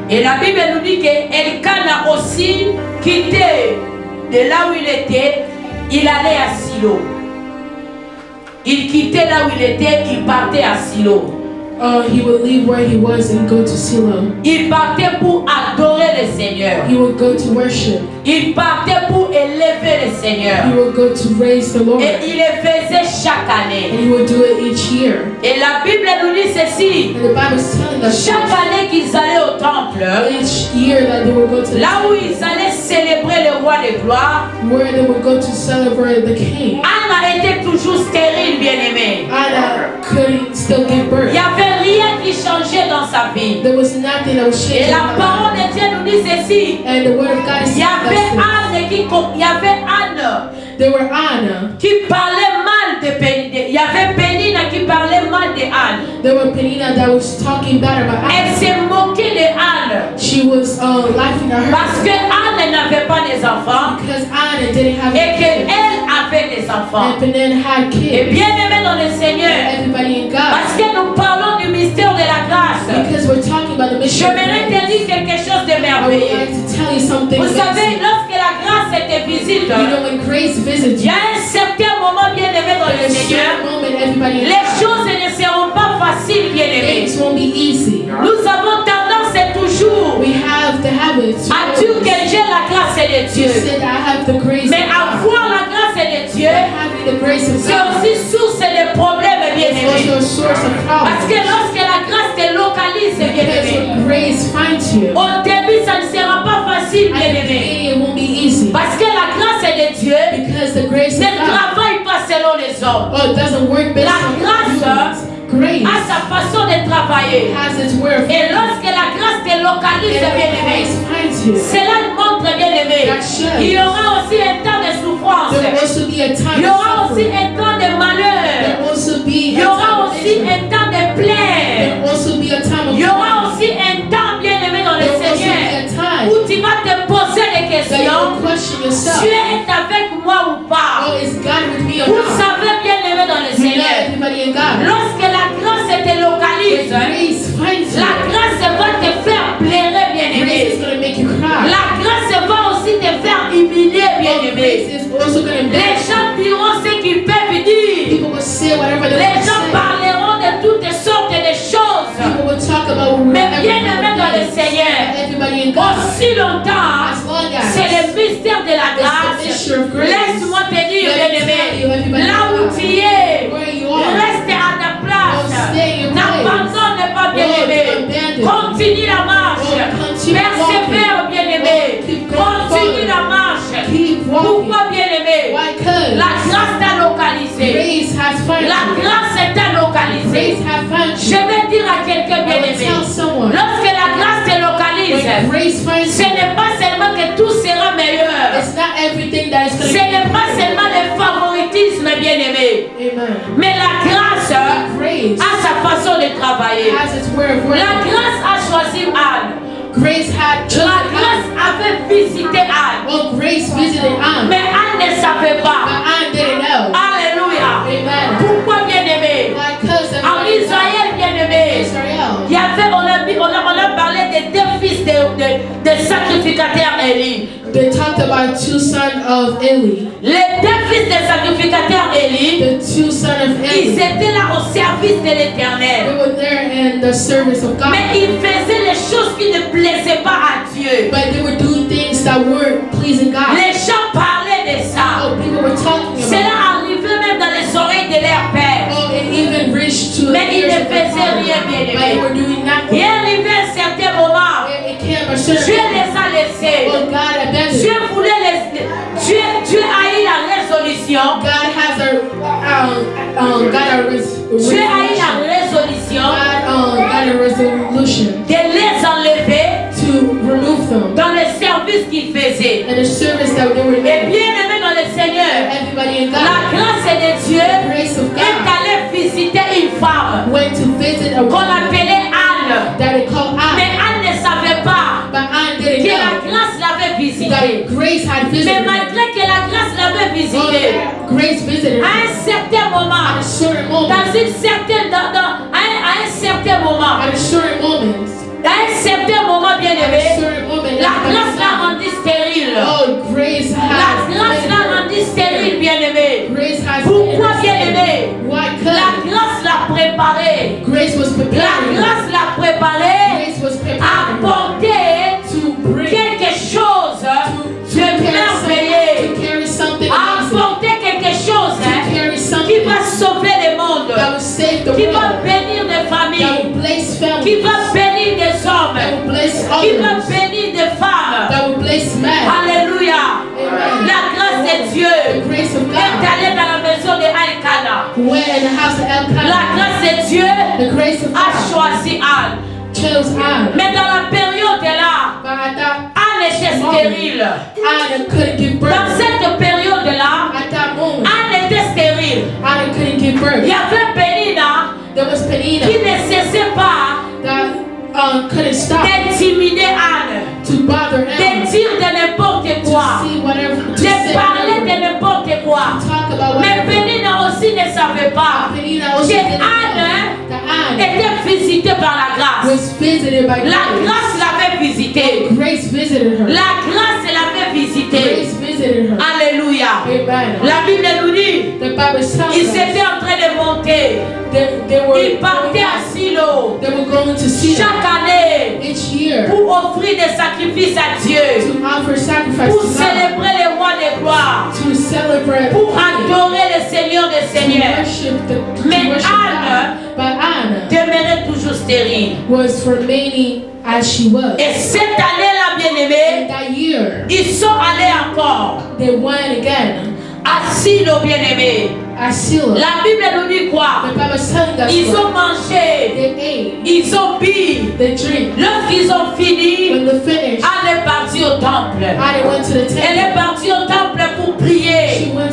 Et la Bible nous dit qu'Elkana aussi quittait de là où il était, il allait à Silo. Il quittait là où il était, il partait à Silo. he would leave where he was and go to Silo. Il partait pour adorer le Seigneur. He would go to worship. Il partait pour élever le Seigneur. He would go to raise the Lord. Et il le faisait chaque And année. he would do it each year. Et la Bible nous dit ceci: And the Bible is telling us chaque année qu'ils allaient au temple, each year that they would go to the là où ils allaient célébrer le roi de gloire, where they would go to celebrate the king. Anna était toujours stérile, bien-aimée. Anna couldn't still give Il birth. n'y avait rien qui changeait dans sa vie. There was nothing that was Et changing. la parole de Dieu nous dit ceci: And the word of God is il y avait telling us this. il y avait Anne There were Anna. qui parlait mal de Pénina. Il y avait Pénina qui parlait mal de Anne. There were Penina that was talking bad about Elle Anna. s'est moquée de Anne She was laughing at her parce que Anne n'avait pas des enfants because Anna didn't have et kids. qu'elle avait des enfants. And Penina had Et kids. bien aimé dans le Seigneur, Everybody in parce God. que nous parlons du mystère de la grâce, Because we're talking about the mission. j'aimerais te dire quelque chose de I would merveilleux. like to tell you something. Vous savez, amazing. lorsque la grâce te visite, You know when grace visits il y you, a un certain moment, bien aimé dans le there's a Seigneur, certain moment everybody in les God, choses ne seront pas faciles, bien aimé. things won't be easy. Nous avons tendance toujours We have the habit à to dire que j'ai la grâce de Dieu. say that I have the grace Mais of God. avoir la grâce de Dieu, But having the grace of c'est God aussi source de problèmes, bien is aimé. also a source of Parce que problems. lorsque la grâce te localise, bien Because aimé, when grace finds you, au début, ça ne sera pas facile, at bien the aimé. beginning it won't be easy. Parce que la grâce de Dieu Because the grace ne of God, travaille pas selon les hommes. it doesn't work based La on grâce humans. Grace À sa façon de travailler. has its way of Et lorsque la grâce te localise, and bien when aimé, grace finds you. cela montre, bien aimé, That shows. il y aura aussi un temps de souffrance. souffrance. There will also be a time Il y of aura aussi suffering. un temps de malheur. There will also be Il y a aura time of aussi misery. un temps de plaie. There will also be a time of Il y aura crying. aussi un temps, bien-aimé dans le There will also be Seigneur, a time où tu vas te poser des that you questions. will question yourself. Dieu est avec moi ou pas? Oh, is God with me or Vous not? savez, bien-aimé dans le You know Seigneur, everybody in God. lorsque la grâce te localise, Grace finds la you. grâce va te faire pleurer, Grace bien-aimé. is going to make you cry. La grâce va aussi te faire humilier, Oh, bien-aimé. grace is also going to Les make gens diront ce qu'ils peuvent dire. people will say whatever they Les want to gens say. parleront de toutes sortes de choses. People will talk about Mais whatever bien-aimé dans le Seigneur, everybody in God. aussi longtemps, As long as c'est le mystère de la it's the grâce. issue of grace. Laisse-moi te dire, Let me tell you, bien-aimé, everybody là où in God, tu es, where you are, reste à ta place. don't stay in your place. N'abandonne pas, bien-aimé. Don't abandon. Continue la marche. Don't continue Persévère, walking. bien-aimé. Don't keep going Continue forward. la marche. Keep walking. Pourquoi, bien-aimé? Why? Because La grâce t'a localisé. grace has found La you. grâce t'a localisé. Grace has found Je you. vais dire à quelqu'un, I will bien-aimé, tell someone, lorsque la grâce te localise, when grace finds ce you, n'est pas seulement que tout sera meilleur. it's not everything that is Ce going to n'est pas seulement le favoritisme, bien-aimé. Amen. Mais la grâce Grace a sa façon de travailler. has its way of La working. grâce a choisi Anne. Grace had chosen La grâce Anne. avait visité Anne. Well, Grace visited Anne, Mais Anne ne savait but pas. Anne didn't know. Alléluia. Amen. Pourquoi, bien-aimé? Why? Because En everybody in Israël, bien-aimé, Israel, il y avait, on a parlé des deux fils de sacrificateurs Élie. they talked about two sons of Eli. Les deux fils des sacrificateurs Élie, The two sons of ils Eli. étaient là au service de They l'Éternel. were there in the service of God, Mais ils faisaient les choses qui ne plaisaient pas à Dieu. but they were doing things that weren't pleasing God. Les gens parlaient de ça. Oh, people were talking about it. Cela arrivait même dans les oreilles de leur père. Oh, it even reached to Mais the ils ears ne of their faisaient father, rien, bien-aimé. but they were doing Il nothing. est arrivé un certain moment. It came a Dieu certain les a laissés. well, God abandoned Dieu them. voulait Dieu a eu la résolution. God has Dieu a eu la résolution got a resolution de les enlever to remove them dans le service qu'ils faisaient. and the service that they were Et in. bien aimé dans le Seigneur, Everybody in la God, grâce de Dieu the grace of est God allée visiter une femme went to visit a qu'on woman appelait Anne. that they called Mais Anne, Anne ne savait pas but Anne que didn't la know grâce l'avait visitée. that Grace had Mais visited her. malgré que la grâce l'avait Oh, visitée, Grace visited à her un certain moment, at a certain moment. dans une certaine, à un certain moment, At a certain moment. à un certain moment, bien At a aimé, certain moment. la grâce l'a rendu stérile. Oh, Grace La has. grâce l'a rendu stérile, bien aimé. Grace has. Pourquoi, bien aimé? Why? La Because grâce l'a préparé. Grace was La prepared. grâce l'a préparé Grace was à prepared porter to bring quelque chose de merveilleux, to carry something à amazing, apporter quelque chose to carry qui something va sauver le monde, that will save the qui va world, bénir des that familles, will bless qui families, va bénir des that hommes, will bless qui va others, bénir des femmes. that will bless men. Alléluia. Amen. La grâce de Dieu The grace of est God allée dans la maison de Elkana. went in the house of Elkanah. La grâce de Dieu The grace of a God choisi Anne. chose Anne. Mais dans la période là, But at that Anne était stérile. Anne couldn't give birth. Dans cette période-là, At that moment, Anne était stérile. Anne couldn't give Il birth. y avait Pénina There was Penina qui ne cessait pas that couldn't stop d'intimider Anne, to bother de Anne, dire de n'importe to quoi, see whatever, to de say parler whatever, de n'importe quoi. talk about Mais whatever. Pénina aussi ne savait pas Penina also que didn't Anne know that Anne était visitée par la grâce. was visited by La grace. grâce l'avait visitée. Grace visited her. La grâce l'avait visitée. Grace visited her. Alléluia. Amen. La Bible nous dit, The Bible tells ils us étaient en train de monter. they Ils partaient à Silo they were going to see chaque année each year pour offrir des sacrifices à Dieu, to offer sacrifice pour to God, célébrer le roi des gloires, to celebrate, pour adorer le Seigneur des to seigneurs. worship to Mais worship Anne God. But Anne demeurait toujours stérile. was remaining as she was. Et cette année-là, And bien-aimés, that year, ils sont allés encore they went again à Silo, bien-aimés. at Silo. La Bible nous dit quoi? The Bible is telling us Ils what? ont mangé, They ate, ils ont bu. they drink. Lorsqu'ils ont fini, When they finished, Anne est partie au temple. Anne went to the Elle temple. est partie au temple pour prier. She went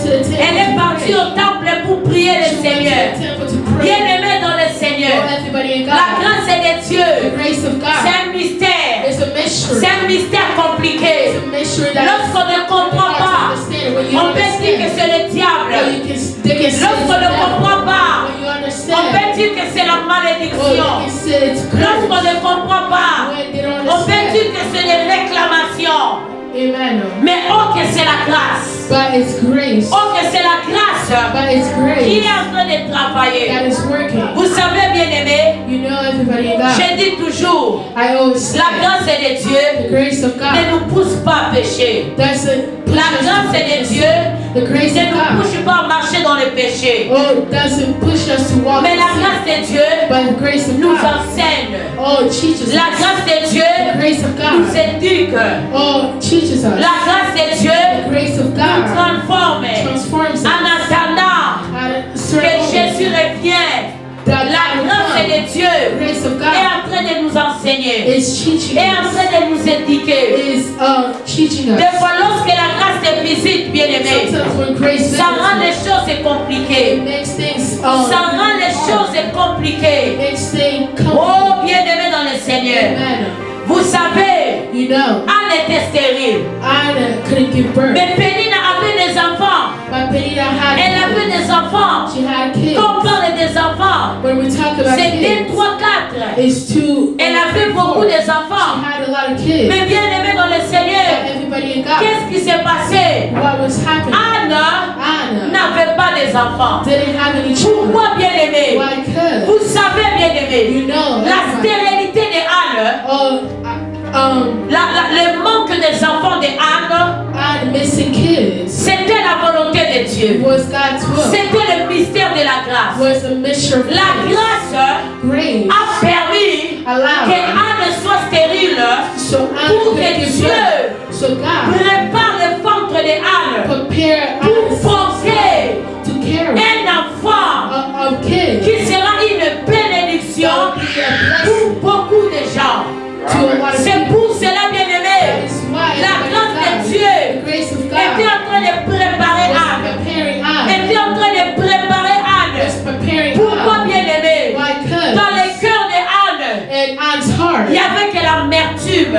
temple to pray. Bien-aimés dans le Oh, Seigneur, everybody in la God. grâce est de Dieu. The grace of C'est God un mystère. is a mystery. C'est un mystère It's compliqué. a mystery that Lorsqu'on ne comprend hard to pas, understand. When you on peut dire que understand, c'est le diable. oh, they can say it's the Lorsqu'on ne devil. comprend pas, When you on understand, peut dire que c'est la oh, malédiction. they can say it's Lorsqu'on curse. ne comprend pas, When they don't on peut dire understand, que c'est des réclamations. amen. Mais oh que c'est la grâce. But it's grace. Oh que c'est la grâce But it's qui est grace en train de travailler. that is working. Vous savez, bien-aimés, You know, everybody in God. je dis toujours, I always say la grâce est de Dieu the grace of ne God. nous pousse pas à pécher. Doesn't push La us grâce to est de sin. Dieu The grace ne of nous God. pousse pas à marcher dans le péché. Oh, doesn't push us to walk Mais in la sin. grâce de Dieu But the grace of nous God. enseigne. Oh, it teaches La us. grâce de Dieu The grace of nous God. éduque. Oh, it teaches us. La grâce de Dieu The grace of nous God transforme. transforms us. En attendant At a que certain moment, Jésus revienne, that la God will grâce come. de Dieu The grace of est God en train de nous enseigner, is teaching est en us. train de nous éduquer. Is teaching Des us. fois, lorsque la grâce te visite, bien-aimé, Sometimes when grace ça rend les visits choses us, compliquées. it makes things Ça rend les choses compliquées. makes things come. Oh, bien-aimé dans le Seigneur, Amen. vous savez, You know, Anne était stérile. Anna couldn't give birth, Mais Pénina avait des enfants. but Penina had. Elle avait des enfants. She had kids. Quand on parle des enfants, When we talk about c'était kids, 3, 4. it's two. Elle avait beaucoup She d'enfants. had a lot of kids. Mais bien-aimé dans le Seigneur, Everybody in God. qu'est-ce qui s'est passé? What was happening? Anne Anna n'avait pas des enfants. didn't have any children. Pourquoi, bien-aimé? Why could? Vous savez, bien-aimé, You know. la stérilité de Anne, le manque des enfants de Anne, Anna missing kids c'était la volonté de Dieu. was God's will. C'était le mystère de la grâce. Was a mixture of La grâce grace a permis que allowed Anne soit stérile so Anna pour could que give Dieu birth. So God prépare le ventre de Anne prepare pour Anna porter to carry un enfant of kids qui sera une bénédiction to be a blessing pour beaucoup de gens. to a lot of C'est people. pour cela, bien-aimé, That is why la grâce de the Dieu grace of était God en train de préparer was Anne. preparing Anna. Était en train de préparer Anne. Was preparing Pourquoi, Anna. bien-aimé? Why could? Dans le cœur de Anne, And Anna's heart, il n'y avait que l'amertume.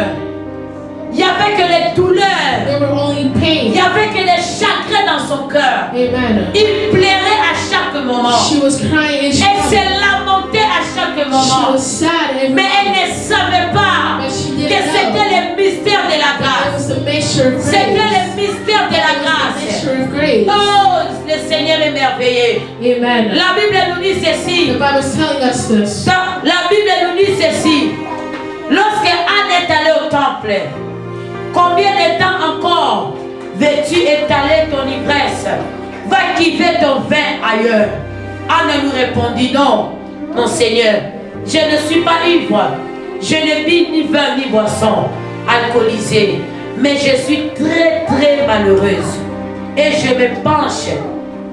Il n'y avait que les douleurs. there were only Il pain. n'y avait que des chagrins dans son cœur. Amen. Il plairait à chaque moment. She was crying and she Elle se lamentait à chaque moment. was sad every Mais elle ne savait pas But she que didn't c'était know. le mystère de la It grâce. was a mixture of C'était grace. le mystère de la It was a grâce. mixture of grace. Oh, le Seigneur est merveilleux. Amen. La Bible nous dit ceci. The Bible's telling us this. La Bible nous dit ceci. Lorsque Anne est allée au temple, combien de temps encore veux-tu étaler ton ivresse? Va quitter ton vin ailleurs. Anne nous répondit, non, mon Seigneur, je ne suis pas ivre. Je ne vis ni vin ni boisson alcoolisée, mais je suis très très malheureuse. Et je me penche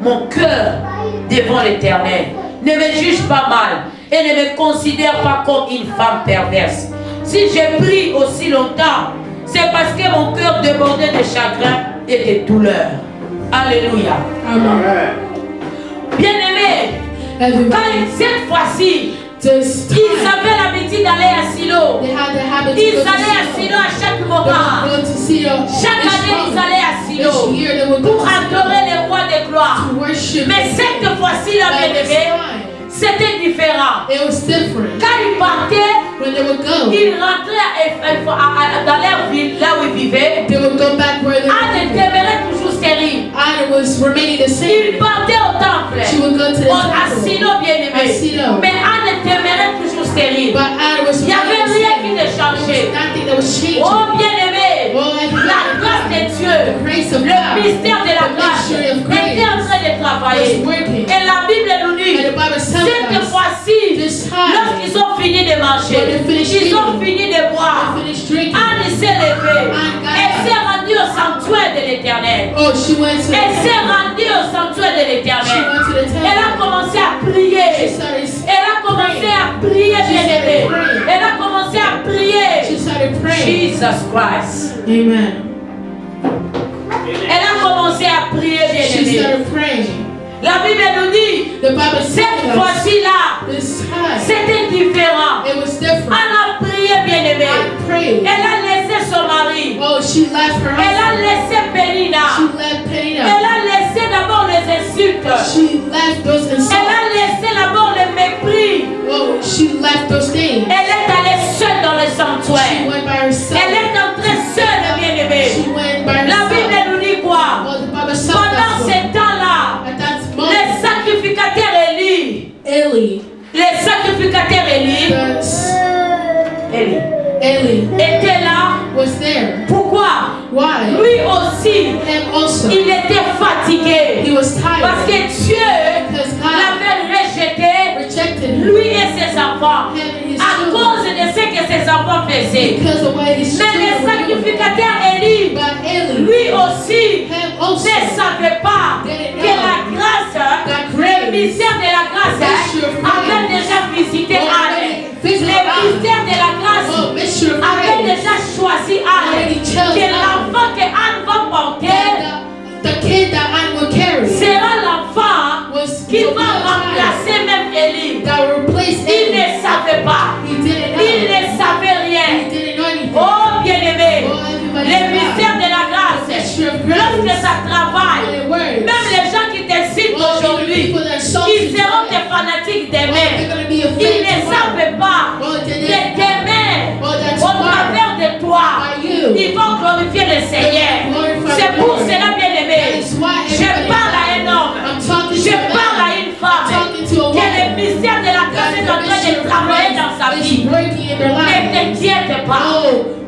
mon cœur devant l'Éternel. Ne me juge pas mal et ne me considère pas comme une femme perverse. Si je prie aussi longtemps, c'est parce que mon cœur débordait de chagrin et de douleur. Alléluia. Amen. Amen. Bien-aimés, Everybody, cette fois-ci, this ils time, avaient l'habitude d'aller à Silo. they had the habit to Ils go to allaient à Silo Silo. à chaque They moment. would go to Silo Chaque each année, ils month. allaient à Silo Each year they would go pour to Silo adorer le roi de gloire. to worship. Mais cette fois-ci, là, But this bien-aimés, time, c'était différent. it was different. Quand ils partaient, When they would go, ils rentraient dans leur ville, là où ils vivaient. they would go back where they Anne were. demeurait toujours stérile. Anna was remaining the Ils same. partaient au temple. She would go to the À temple. Silo, À bien-aimé. Silo. Mais Anne demeurait toujours stérile. But Anna was Il n'y avait remaining the rien same. qui ne changeait. Nothing that was changing. Oh, bien-aimé, Oh, la grâce de Dieu, the grace of le God mystère de la the grâce mystery of était en grace train de travailler. was working. Et la Bible nous dit, And the Bible tells cette us fois-ci, this time, lorsqu'ils ont fini de manger, when they finished ils ont eating, fini de boire, they finished drinking. Anne s'est levée, Anne got elle up. s'est rendue au sanctuaire de l'Éternel. Oh, she went to Elle s'est the rendue au sanctuaire de She l'Éternel. went to the temple. Elle a commencé à She prier. started Elle a commencé à prier, bien-aimé. Elle a commencé à She prier. started praying. Jesus Christ. Amen. Elle a commencé à prier, She bien-aimé. started praying. La Bible nous dit, The Bible cette tells us fois-ci-là, this time c'était différent. it was different. Elle a prié, bien-aimée. I prayed. Elle a laissé son mari. Oh, she left her Elle a husband. laissé Pénina. She left Penina. Elle a laissé d'abord les insultes. She left those Elle a insults. laissé d'abord le mépris. Oh, she left those things. Elle est allée seule dans le She sanctuaire. went by herself. Elle est entrée seule, bien-aimée. She went by La herself. Bible nous dit quoi? Oh, the Bible said Pendant that. ces temps-là, At that les moment, sacrificateurs Élie, Eli, Eli étaient là. was there. Pourquoi? Why? Lui aussi, Him also. il était fatigué. He was Parce tired que Dieu because God l'avait rejeté, rejected him. lui et ses enfants, Him and his à children. cause de ce que ses enfants faisaient. Because of what his Mais les children were doing. sacrificateurs Élie, But Eli, lui aussi, him also, ne savait pas que la grâce, le mystère de la grâce avait déjà visité Anne. Le mystère de la grâce oh, Mr. avait Ray, déjà choisi Anne. Que l'enfant que Anne va porter the kid that I will carry sera l'enfant was qui will be va a child remplacer même Élie. that will replace Il Eli. ne savait pas. He didn't Il know. ne savait He rien. didn't know anything. Oh bien-aimé, Oh, everybody le knows. mystère de la grâce, Mystery of lorsque grace. ça travaille, When it works. même les gens qui te citent Oh, even aujourd'hui, people that insult ils you seront today. des fanatiques Oh, d'aimer. they're gonna be Ils afraid ne tomorrow. savent pas Oh, they que didn't. demain, Oh, that au tomorrow, travers de toi, by you, ils vont glorifier le Seigneur. glorify C'est the pour Lord. cela, bien-aimé, That is why je everybody- parle à un homme, I'm talking je to a parle à man. une femme, talking to a que le woman. mystère de la grâce est en train de travailler dans sa is vie. working in their Ne life. t'inquiète pas, Oh,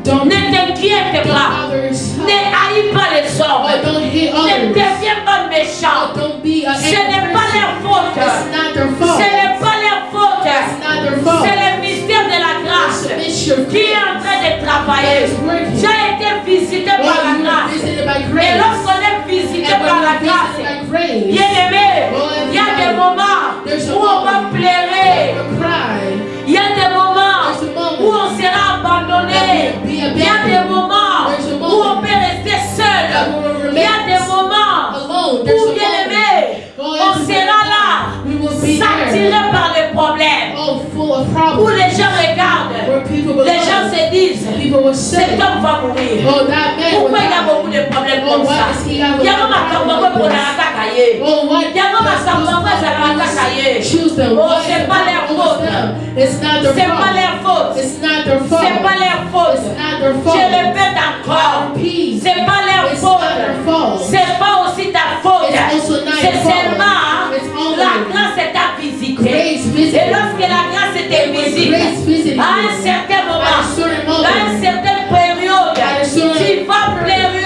don't ne t'inquiète pas, bother yourself. ne haïs pas les Oh, hommes, don't hate ne others. deviens pas Oh, méchant. don't be a Ce n'est pas leur faute. It's not their fault. Ce n'est pas leur faute. It's not their fault. C'est le mystère de la grâce It's a mystery of qui est en grace. train de travailler. That is working. J'ai été visité Oh, par la you were grâce. visited by Et grace. lorsqu'on est visité And when par la you're grâce, visited by grace, bien aimé, Oh, il y a des moments There's a où on va moment. pleurer. you'll cry. Il y a des moments There's a moment. où on sera abandonné. That will be Il y a des abandoned. moments There's a où moment. on peut rester seul. That will Il y a remain des moments alone. There's où, a bien moment. aimé, Oh, on sera là, We will be s'attiré there. par les problèmes. Oh, full of Où problems. les gens regardent, Where people will les gens se disent, people will say, cet homme va mourir. oh, that man will Pourquoi il a beaucoup die. de problèmes Oh, comme why ça? does he have a Il y a lot même of un problems pour like la this? attaquer. Oh, why Il y a même un does those pour la people attaquer. choose them? Oh, Why c'est is pas it leur always faute. them? It's not their C'est pas fault. leur faute. It's not their fault. C'est pas leur faute. It's not their Je fault. répète encore. Repeat. C'est pas leur It's not their faute. fault. C'est pas aussi ta faute. It's also not C'est your fault. seulement It's only la grâce est à visiter. grace visited. Et lorsque la grâce était When visite, grace visited à un you, certain at moment, a certain à une moment, certaine période, At a certain tu vas pleurer.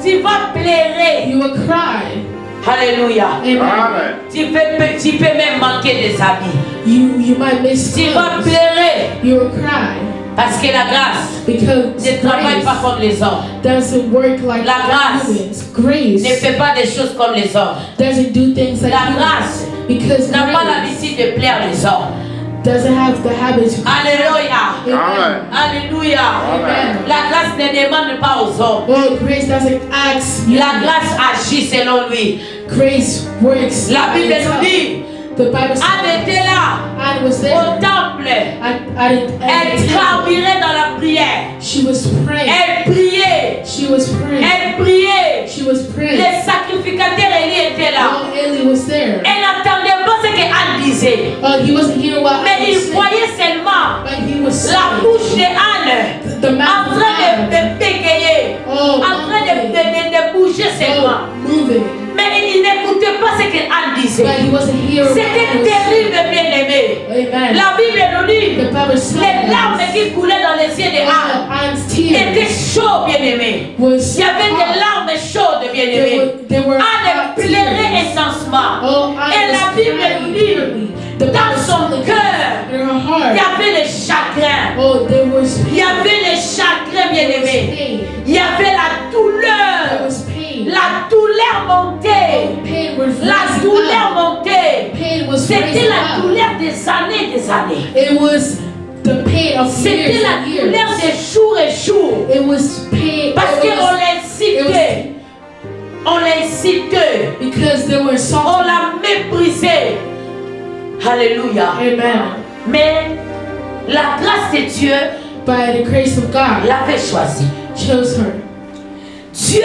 Tu vas pleurer. you will cry. Alléluia. Amen. Amen. Tu peux même manquer des habits. You might miss Tu vas clothes. pleurer. You will cry Parce que la grâce because ne travaille pas grace comme les hommes. doesn't work like La grâce humans. Grace Ne fait pas des choses comme les hommes. doesn't do things like La humans grâce because n'a pas grace l'habitude de plaire les hommes. doesn't have the habit to. Alléluia. Amen. Alléluia. Amen. La grâce ne demande pas aux hommes. Oh, grace doesn't ask you. La grâce agit selon lui. Grace works. La by Bible itself. nous dit, The Bible Anne says était là Anne was au there. temple. Elle At transpirait dans la prière. she was praying. Elle priait. She was praying. Elle priait. She was praying. Les sacrificateurs Élie étaient là. Oh, Eli was there. Elle n'entendait pas ce que Anne disait. Oh, he wasn't hearing what Mais I il was saying, voyait seulement but he was la saying bouche de Anne the en mouth of train Anne. de bégayer, Oh, en train de bouger seulement. oh, moving. Mais il n'écoutait pas ce que Anne But disait. he wasn't hearing what C'était I was saying. terrible, bien-aimé. Amen. La Bible nous dit, The Bible says les larmes qui coulaient dans les yeux de Anne Anne's tears étaient chauds, bien-aimé. was Il y avait des hot. larmes chaudes, bien-aimé. They were Anne hot pleurait tears. intensement. Oh, Anne Et la was Bible crying nous dit, bitterly. The dans Bible son says cœur, in her il heart, y avait le chagrin. oh, there was Il y avait le chagrin, bien-aimé. pain. Il y avait la There douleur. was pain. La douleur montait. Pain was La rising douleur up. montait. Pain was C'était rising la up. douleur des années, des années. It was the pain of C'était years la and douleur years. de jour et jour. It was pain. Parce it qu'on was, l'incitait. on l'a insulté, because they were on insulted. l'a méprisé. Alléluia. Amen. Mais la grâce de Dieu By the grace of God, l'avait choisi. chose her. Dieu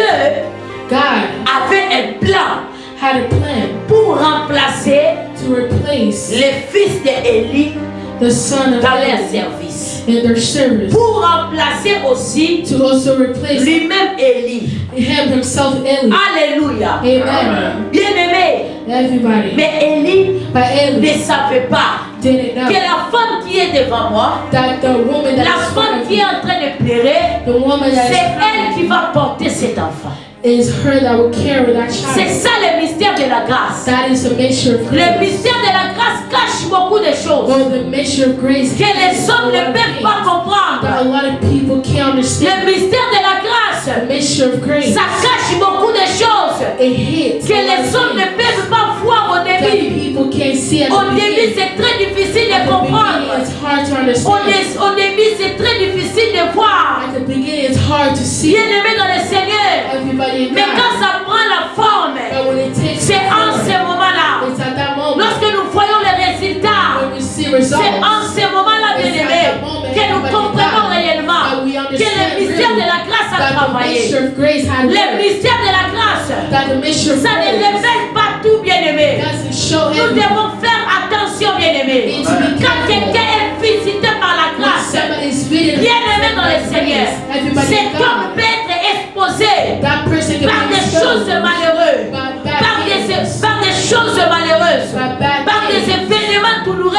God avait un plan had a plan pour remplacer to replace les fils d'Élie the son of dans leur Eli service. in their service, Pour remplacer aussi to also replace lui-même Élie. himself Eli. Alléluia. Amen. Bien-aimé, Everybody. mais Élie But ne Eli savait pas didn't que know la femme qui est devant moi, that the woman la that is femme front of qui est you, en train de pleurer, the woman that c'est elle is qui va porter cet enfant. is her that will carry that C'est child. ça le mystère de la grâce. That is a mixture of Le grace. mystère de la grâce cache beaucoup de choses Well, the mixture of grace que les hommes ne peuvent pas that a comprendre. lot of people can't understand. Le mystère de la grâce, The mixture of grace, ça cache beaucoup de choses it hits que a lot les of hommes ne things peuvent pas voir au that début. people can't see at Au the début, beginning. c'est très difficile At de the beginning, comprendre. it's hard to understand. Au début, c'est très difficile de voir. At the beginning, it's hard to see Bien-aimé dans le Seigneur. everybody in Mais quand God. ça prend la forme, But when it takes c'est en ce form, moment-là. it's at that moment Lorsque nous voyons les résultats, when we see c'est results. en ce moment-là, bien-aimé, que nous comprenons réellement que le mystère de la grâce a That the travaillé. mixture of grace had Le worked. mystère de la grâce, That the mixture of ça ne grace révèle pas tout, bien-aimé. doesn't show Nous everything. devons faire attention, bien-aimé. We need to be Quand careful. quelqu'un est visité par la When grâce, somebody's visited bien-aimé dans le by Seigneur, grace, everybody cet in homme God, peut être exposé that person can par be des choses exposed malheureuses, by par bad things, des choses malheureuses, by bad par des things. événements douloureux.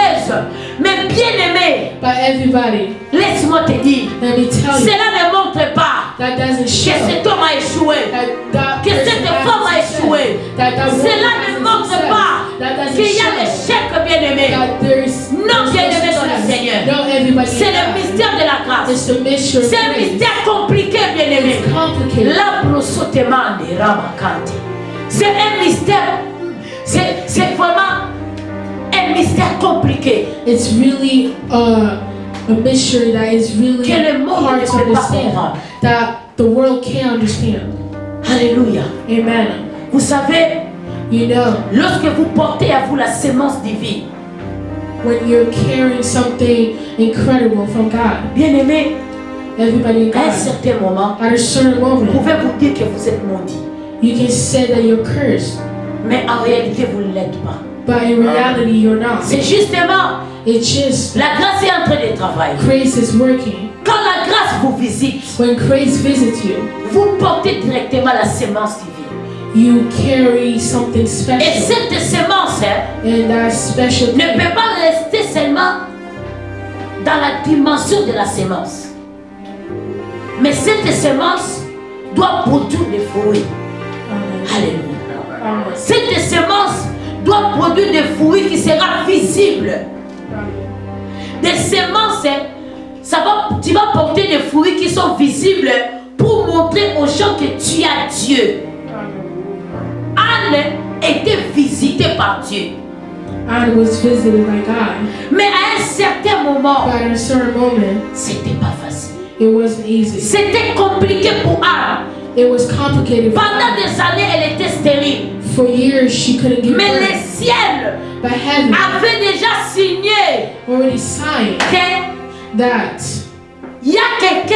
Mais bien-aimé, By everybody. laisse-moi te dire, Let me tell you, cela ne montre pas that doesn't que show cet homme a échoué. that Que person cette has femme a success, échoué. that that woman Cela has ne montre success, pas that doesn't qu'il y a show l'échec, bien-aimé. that there's Non, there's bien-aimé no dans le success. Seigneur. No, everybody C'est in le God. mystère de la grâce. It's the mixture of C'est un grace. mystère compliqué, bien-aimé. It's complicated. La brosotemande ramakante. C'est un mystère. C'est vraiment un mystère compliqué. It's really a mystery that is really Que le monde hard ne to peut pas understand. comprendre. That the world can't understand. Alléluia. Amen. Vous savez, You know, lorsque vous portez à vous la sémence divine, when you're carrying something incredible from God, bien-aimé, everybody in à un God, certain moment, at a certain vous moment, pouvez vous dire que vous êtes maudit. you can say that you're cursed, Mais en réalité, vous ne l'êtes pas. but in reality, you're not. C'est justement, It's just la grâce est en train de travailler. grace is working. Quand la grâce vous visite, When grace visits you, vous portez directement la sémence divine. you carry something Et special, cette sémence and that special ne thing peut pas rester seulement dans la dimension de la sémence. Mais cette sémence doit produire des fruits. Alléluia. Cette sémence doit produire des fruits qui seront visibles. Des semences, tu vas porter des fruits qui sont visibles pour montrer aux gens que tu as Dieu. Anne était visitée par Dieu. Anne was visited by God, Mais à un certain moment, but at a certain moment, c'était pas facile. it wasn't easy. C'était compliqué pour Anne. It was complicated for Pendant Anne. des années, elle était stérile. For years, she couldn't give Mais le birth, ciel but heaven avait déjà signé already signed qu'il that y a quelqu'un,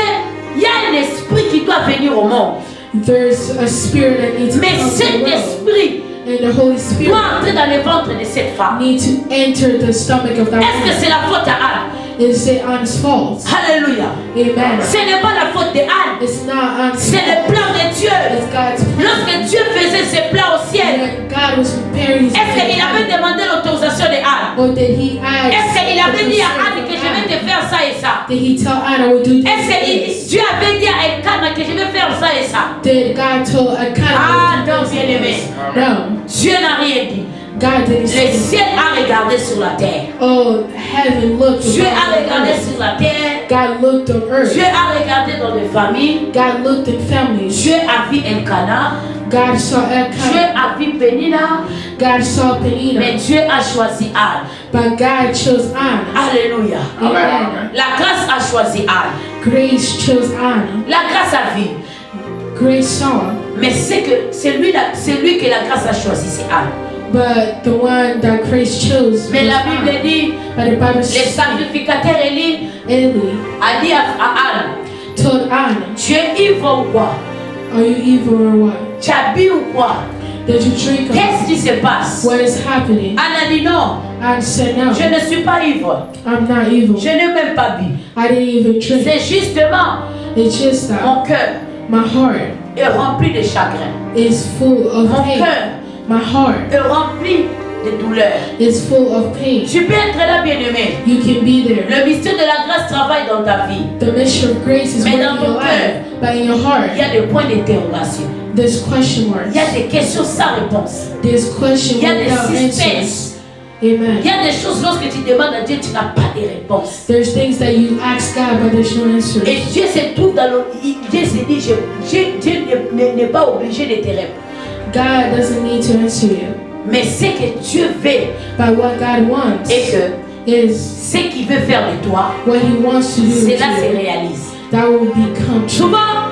il y a un esprit qui doit venir au monde. there's a spirit that needs to Mais come to cet the world, esprit and the Holy Spirit doit entrer dans le ventre de cette femme. need to enter the stomach of that Est-ce que woman. c'est la faute à Anne? Is it Anne's fault? Alléluia. Amen. Ce n'est pas la faute de Anne. It's not Anne's C'est le fault. plan de Dieu. It's God's plan. Lorsque Dieu faisait ses plans au ciel, When God was preparing his est-ce qu'il plan, avait demandé l'autorisation de Anne? or did he ask? Est-ce qu'il avait dit à the Anne que je vais Anne? te faire ça et ça? Did he tell Anne, I will do this? Est-ce and que this? Dieu avait dit à Elkanah que je vais faire ça et ça? Did God tell Elkanah Ah, to do non, this and bien-aimé. this? No, Dieu n'a rien dit. God didn't Le say. ciel a regardé sur la terre. Oh, heaven looked Dieu a upon regardé earth. sur la terre. God looked on earth. Dieu a regardé dans les familles. God looked in families. Dieu a vu Elkanah. God saw Dieu Elkanah. a vu Pénina. God saw Mais Penina. Dieu a choisi Anne. But God chose Anne. Alléluia. Amen. La grâce a choisi Anne. Grace chose Anne. La grâce a vu. Grace saw, Mais c'est lui que la grâce a choisi, c'est Anne. but the one that Grace chose Mais was la Bible Anne. dit, But the Bible les says sacrificateurs Élie Eli a dit à Anne, told Anne, tu es ivre ou quoi? are you evil or what? Tu as bu ou quoi? Did you drink or Qu'est-ce qui se passe? what is happening? Anne a dit non, Anne said no, je ne suis pas ivre. I'm not evil. Je n'ai même pas bu. I didn't even drink. C'est justement It's just that mon cœur my heart est rempli de chagrin. is full of Mon pain. cœur My heart est rempli de douleur. is full of pain. Tu peux être là, bien-aimé. You can be there. Le mystère de la grâce travaille dans ta vie. The mystery of grace is Mais working dans in ton your cœur, life, but in your heart, Il y a des points d'interrogation. there's question marks. Il y a des questions sans réponse. There's question Il y a des without answers. suspens. Amen. Il y a des choses, lorsque tu demandes à Dieu, tu n'as pas de réponse. There's things that you ask God, but there's no answers. Et Dieu se trouve dans le... Dieu se dit, Dieu n'est pas obligé de te répondre. God doesn't need to answer you. Mais ce que Dieu veut But what God wants et que is ce qu'il veut faire de toi, what He wants to do with cela se you. réalise. That will become true. Souvent,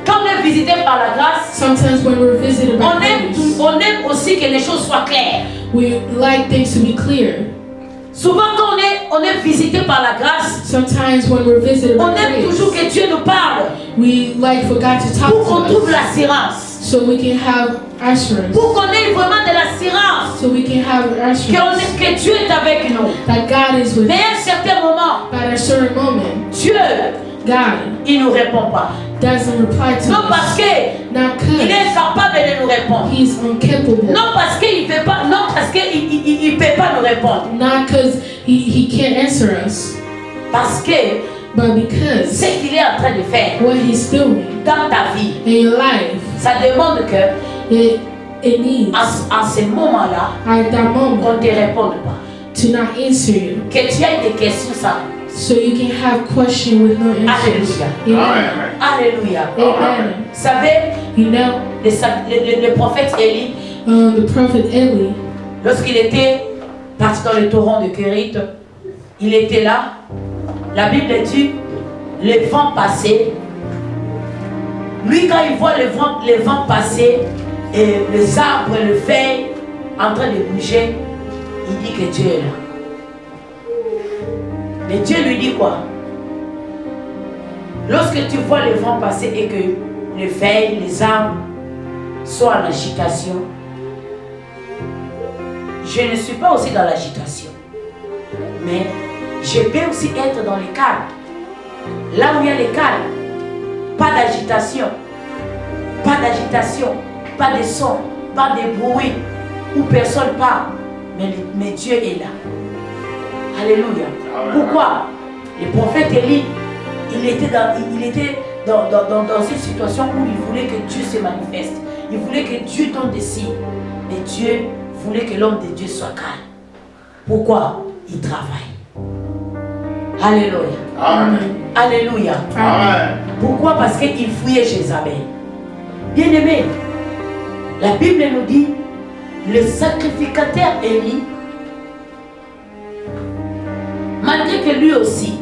quand on est visité par la grâce, Sometimes when we're visited by grace, on aime aussi que les choses soient claires. we like things to be clear. Souvent, quand on est visité par la grâce, Sometimes when we're visited on by aime toujours grace, que Dieu nous parle we like for God to talk pour qu'on to trouve us l'assurance. so we can have assurance. Pour qu'on ait vraiment de l'assurance So we can have assurance que Dieu est avec nous. that God is with Mais us. à un certain moment, But at a certain moment, Dieu, God il ne nous répond pas. doesn't reply to Non parce us. qu'il Not est because incapable de nous répondre. He's incapable. Non parce qu'il ne peut pas, non parce qu'il ne peut pas nous répondre. Not because he can't answer us. Parce que But because ce qu'il est en train de faire what He's doing dans ta vie, in your life, ça demande que it needs en ce moment-là, at that moment qu'on ne te réponde pas. to not answer you. Que tu aies des questions sans. So you can have question with no answers. Alléluia. Amen. Alléluia. Amen. Vous savez, You know, le prophète Élie, the prophet Eli, lorsqu'il était parti dans le torrent de Kérit, il était là. La Bible dit, le vent passait. Lui, quand il voit le vent passer, et les arbres et les feuilles en train de bouger, il dit que Dieu est là. Mais Dieu lui dit quoi? Lorsque tu vois le vent passer et que les feuilles, les arbres sont en agitation, je ne suis pas aussi dans l'agitation. Mais je peux aussi être dans le calme. Là où il y a le calme, pas d'agitation, pas de son, pas de bruit, où personne parle, mais Dieu est là. Alléluia. Pourquoi? Le prophète Élie, il était dans une situation où il voulait que Dieu se manifeste. Il voulait que Dieu donne des signes. Mais Dieu voulait que l'homme de Dieu soit calme. Pourquoi? Il travaille. Alléluia. Amen. Alléluia. Amen. Pourquoi? Parce qu'il fouillait Jézabel. Bien-aimé, la Bible nous dit, le sacrificateur Élie, malgré que lui aussi,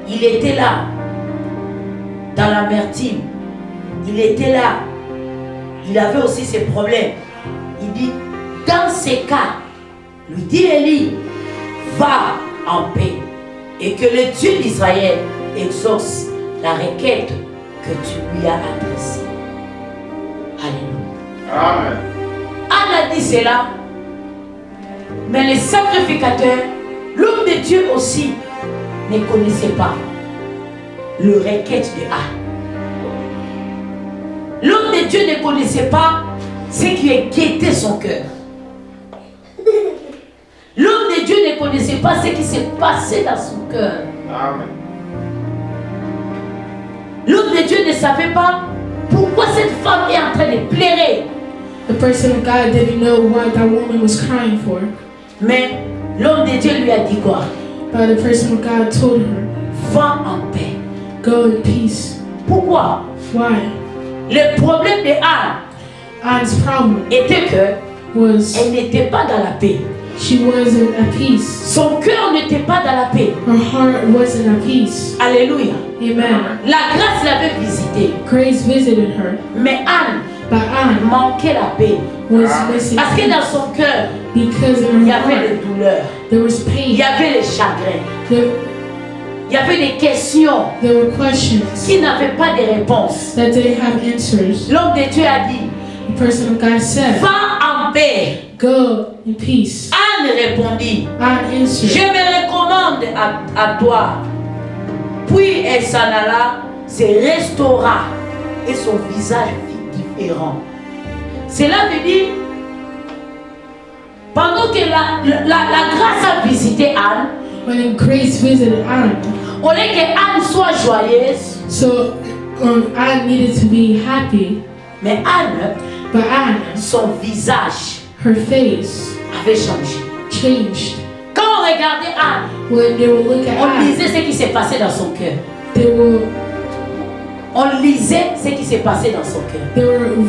il était là, dans l'amertume, il était là, il avait aussi ses problèmes. Il dit, dans ces cas, lui dit Élie, va en paix et que le Dieu d'Israël exauce la requête que tu lui as adressée. Alléluia. Amen. Anne a dit cela, mais les sacrificateurs, l'homme de Dieu aussi, ne connaissait pas le requête de Anne. L'homme de Dieu ne connaissait pas ce qui inquiétait son cœur. L'homme de Dieu ne connaissait pas ce qui s'est passé dans son cœur. Amen. L'homme de Dieu ne savait pas pourquoi cette femme est en train de pleurer. the person of God didn't know what that woman was crying for. Mais l'homme de Dieu lui a dit quoi? But the person of God told her, Va en paix. go in peace. Pourquoi? Why? Le problème de Anne Anne's problem était qu'elle was n'était pas dans la paix. She wasn't at peace. Son cœur n'était pas dans la paix. Her heart wasn't at peace. Alléluia. Amen. La grâce l'avait visitée. Grace visited her, Mais Anne but Anne manquait la paix. was missing Parce que dans son cœur, because in il y her avait heart des douleurs. there was Il pain. y avait les chagrins. Il y avait des questions There were questions qui n'avaient pas de réponses. that didn't have answers. L'homme de Dieu a dit, The person of God said, va en paix. go in peace. Anne répondit, Anne je answered, me recommande à toi. Puis elle s'en alla, se restaura et son visage fut différent. Cela veut dire, pendant que la grâce a visité Anne, when grace visited Anne, au lieu que Anne soit joyeuse, so Anne needed to be happy, mais Anne, but Anne, son visage her face avait changé. changed. Quand on regardait Anne, When they would look at on Anne, lisait ce qui s'est passé dans son cœur. they will On lisait ce qui s'est passé dans son cœur.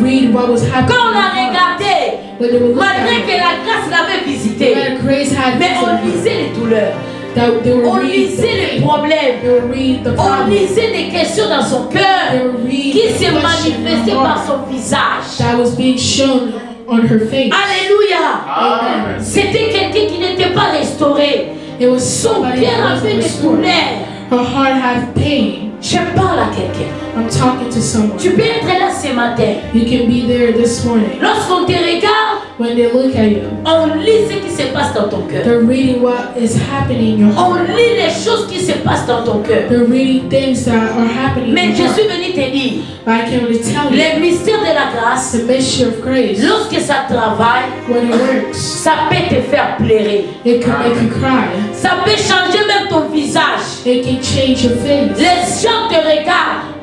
read what was happening. Quand on in la her heart. regardait, When they would look malgré at que her, la grâce l'avait visité, that grace had mais on visited her, lisait les douleurs, that they on would read the lisait les pain, problèmes, they would read the on problems, lisait des questions dans son they cœur would read qui the se question in manifestaient her par heart son visage. that was being shown on her face. Alléluia! Amen. C'était quelqu'un qui n'était pas restauré. It was Son somebody cœur that avait wasn't des restored. douleurs. Her heart had pain. Je parle à quelqu'un. I'm talking to someone. Tu peux être là ce matin. You can be there this morning. Lorsqu'on te regarde, When they look at you, on lit ce qui se passe dans ton cœur. they're reading what is happening in your On heart. lit les choses qui se passent dans ton cœur. They're reading things that are happening Mais in je your suis heart. venu te dire, But I can only tell you, les mystères de la grâce, the mystery of grace, lorsque ça travaille, when it works, ça peut te faire pleurer. it can make you cry. Ça peut changer même ton visage. It can change your face. Les gens te regardent.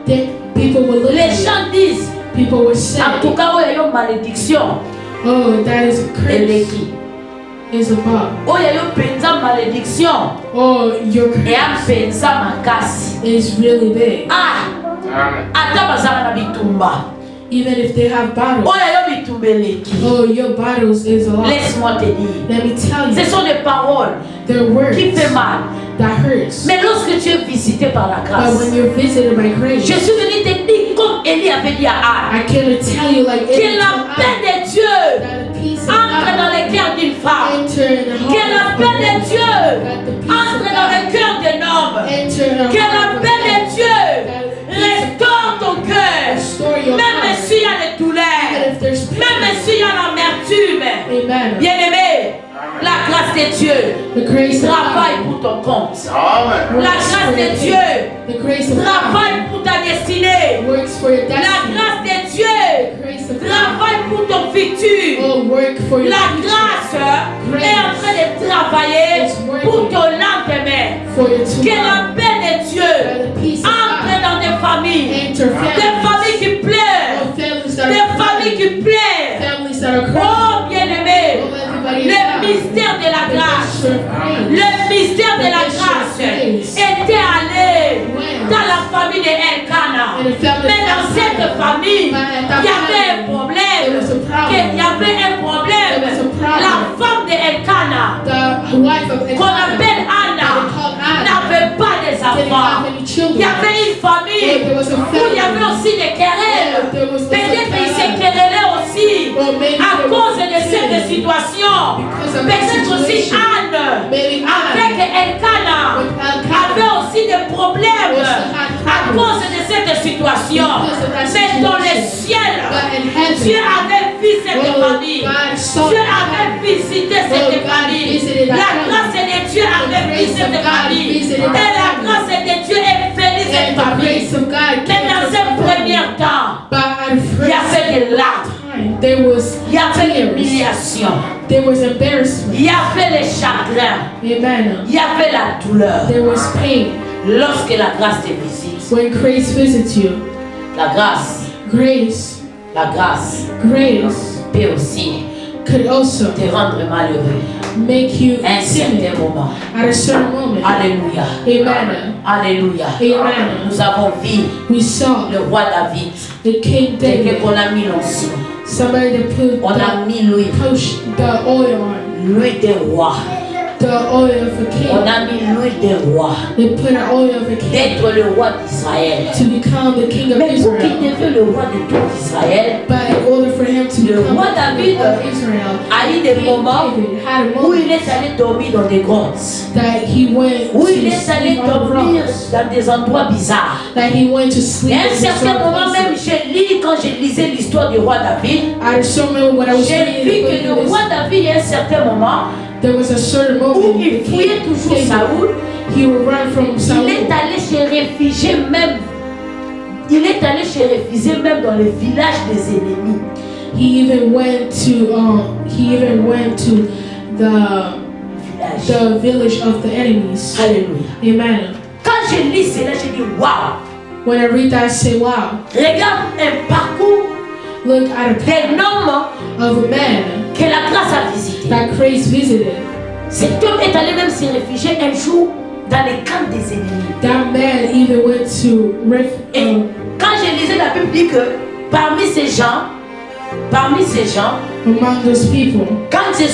People will look Les at you. gens disent, People will say, en tout cas, il y a une malédiction. oh, that is a Elle est curse. qui? It's a bug. Oh, il y a une malédiction. Oh, your Et un curse pensa makasi. is really big. Ah, Amen. ata bazala na bitumba. Even if they have Oh, bottles. il y a bitumba eleki. Oh, your bottles is a lot. Laisse-moi te dire. Let me tell Ce you, sont des paroles they're words qui font mal. that hurts. Mais lorsque tu es visité par la But grâce, when you're visited by grace, je suis venu te dire comme Élie avait dit à Anne, I can't tell you like que it la paix de Dieu that the peace of entre dans God le cœur d'une femme. enter in the Que la heart paix of de a Dieu that the peace of entre dans le God cœur d'un homme. enter in the Que la heart of paix de a Dieu restaure ton cœur. restore your Même heart. s'il y a des douleurs, Even if there's même pain. s'il y a l'amertume. Amen. Bien-aimé, la grâce de Dieu The grace of travaille God pour ton compte. Amen. La grâce de Dieu The grace of God travaille pour ta destinée. works for your La destiny. grâce de Dieu The grace of God travaille pour ton futur. will work for your La future, grâce est en train de travailler pour ton lendemain. for your Que la tomorrow. paix de Dieu That the peace of entre God dans des familles. enter Des familles qui pleurent. Oh, families that Des are familles qui crying. pleurent. Families that are crying. Oh, bien-aimé, Oh, everybody le now. mystère de la The grâce. mystery of grace. Le mystère de la grâce était allé dans la famille de Elkana. In the family Mais dans of cette Elkanah, famille, but in il that y avait un family, problème. there was a problem. Il y avait un problème. There was a problem. La femme de Elkana, The wife of qu'on Elkanah, appelle Anna, that they called Anna, n'avait pas des didn't have enfants. any Il children. y avait une famille There was a où il y avait family. aussi des querelles. Yeah, there was also Peut-être qu'ils se querelles. querellaient aussi Well, maybe à there cause was de cette querelles. situation. Because of Peut-être that aussi situation. Anne, Maybe avec Anne, Elkana, with Elkanah, avait aussi des problèmes also had à problems. cause de cette situation. Because of that Mais dans le situation. ciel, But in heaven, Dieu avait vu cette oh, famille. God saw Dieu it. avait visité cette God famille. visited that La family. grâce de Dieu avait vu grace of cette God famille. visited Et that la family. grâce de Dieu est bénie cette And the famille. grace of God Mais came dans to ce the family. premier temps, But at il y first avait des larmes, time, there was il y avait tears. l'humiliation, There was embarrassment. il y avait les chagrins, Amen. il y avait la douleur. There was pain. Lorsque la grâce te visite, When grace visits you, la grâce grace peut aussi could also te rendre malheureux make you à un timid certain moment. at a certain moment. Alléluia. Amen. Alléluia. Amen. Nous avons vu We saw le roi David, the King quelqu'un David, qu'on a mis l'onction, somebody that put on a mis l'huile. pushed the oil on. l'huile des rois. The oil of a king. On a mis l'huile des rois. They put an oil of a king D'être le roi d'Israël. to become the king of Mais pour qu'il Israel. devienne le roi de tout Israël, But in order for him to Le become roi the David king of Israel, a eu des King moments David had a où il moment est allé dormir dans des grottes. that he went Où to il est allé sleep on the dormir rocks. dans des endroits bizarres. That he went to Et sleep à un in certain moment some même, places. j'ai lu quand je lisais l'histoire du roi David, I just remember when I was j'ai reading vu the que le book of roi this, David, à un certain moment, there was a certain où moment il the fouillait king toujours David, Saoul, he would run from il Saul. est allé se réfugier même. Il est allé se réfugier même dans les villages des ennemis. He even went to Village. the village of the enemies. Alléluia. Amen. Quand je lis cela, je dis waouh. When I read that, I say, wow, Regarde un parcours look at a path d'un homme of a man que la grâce a visité. that Christ visited. Cet homme est allé même se réfugier un jour dans les camps des ennemis. That man even went to Et quand je lisais la Bible, dit que parmi ces gens, among those people, quand ils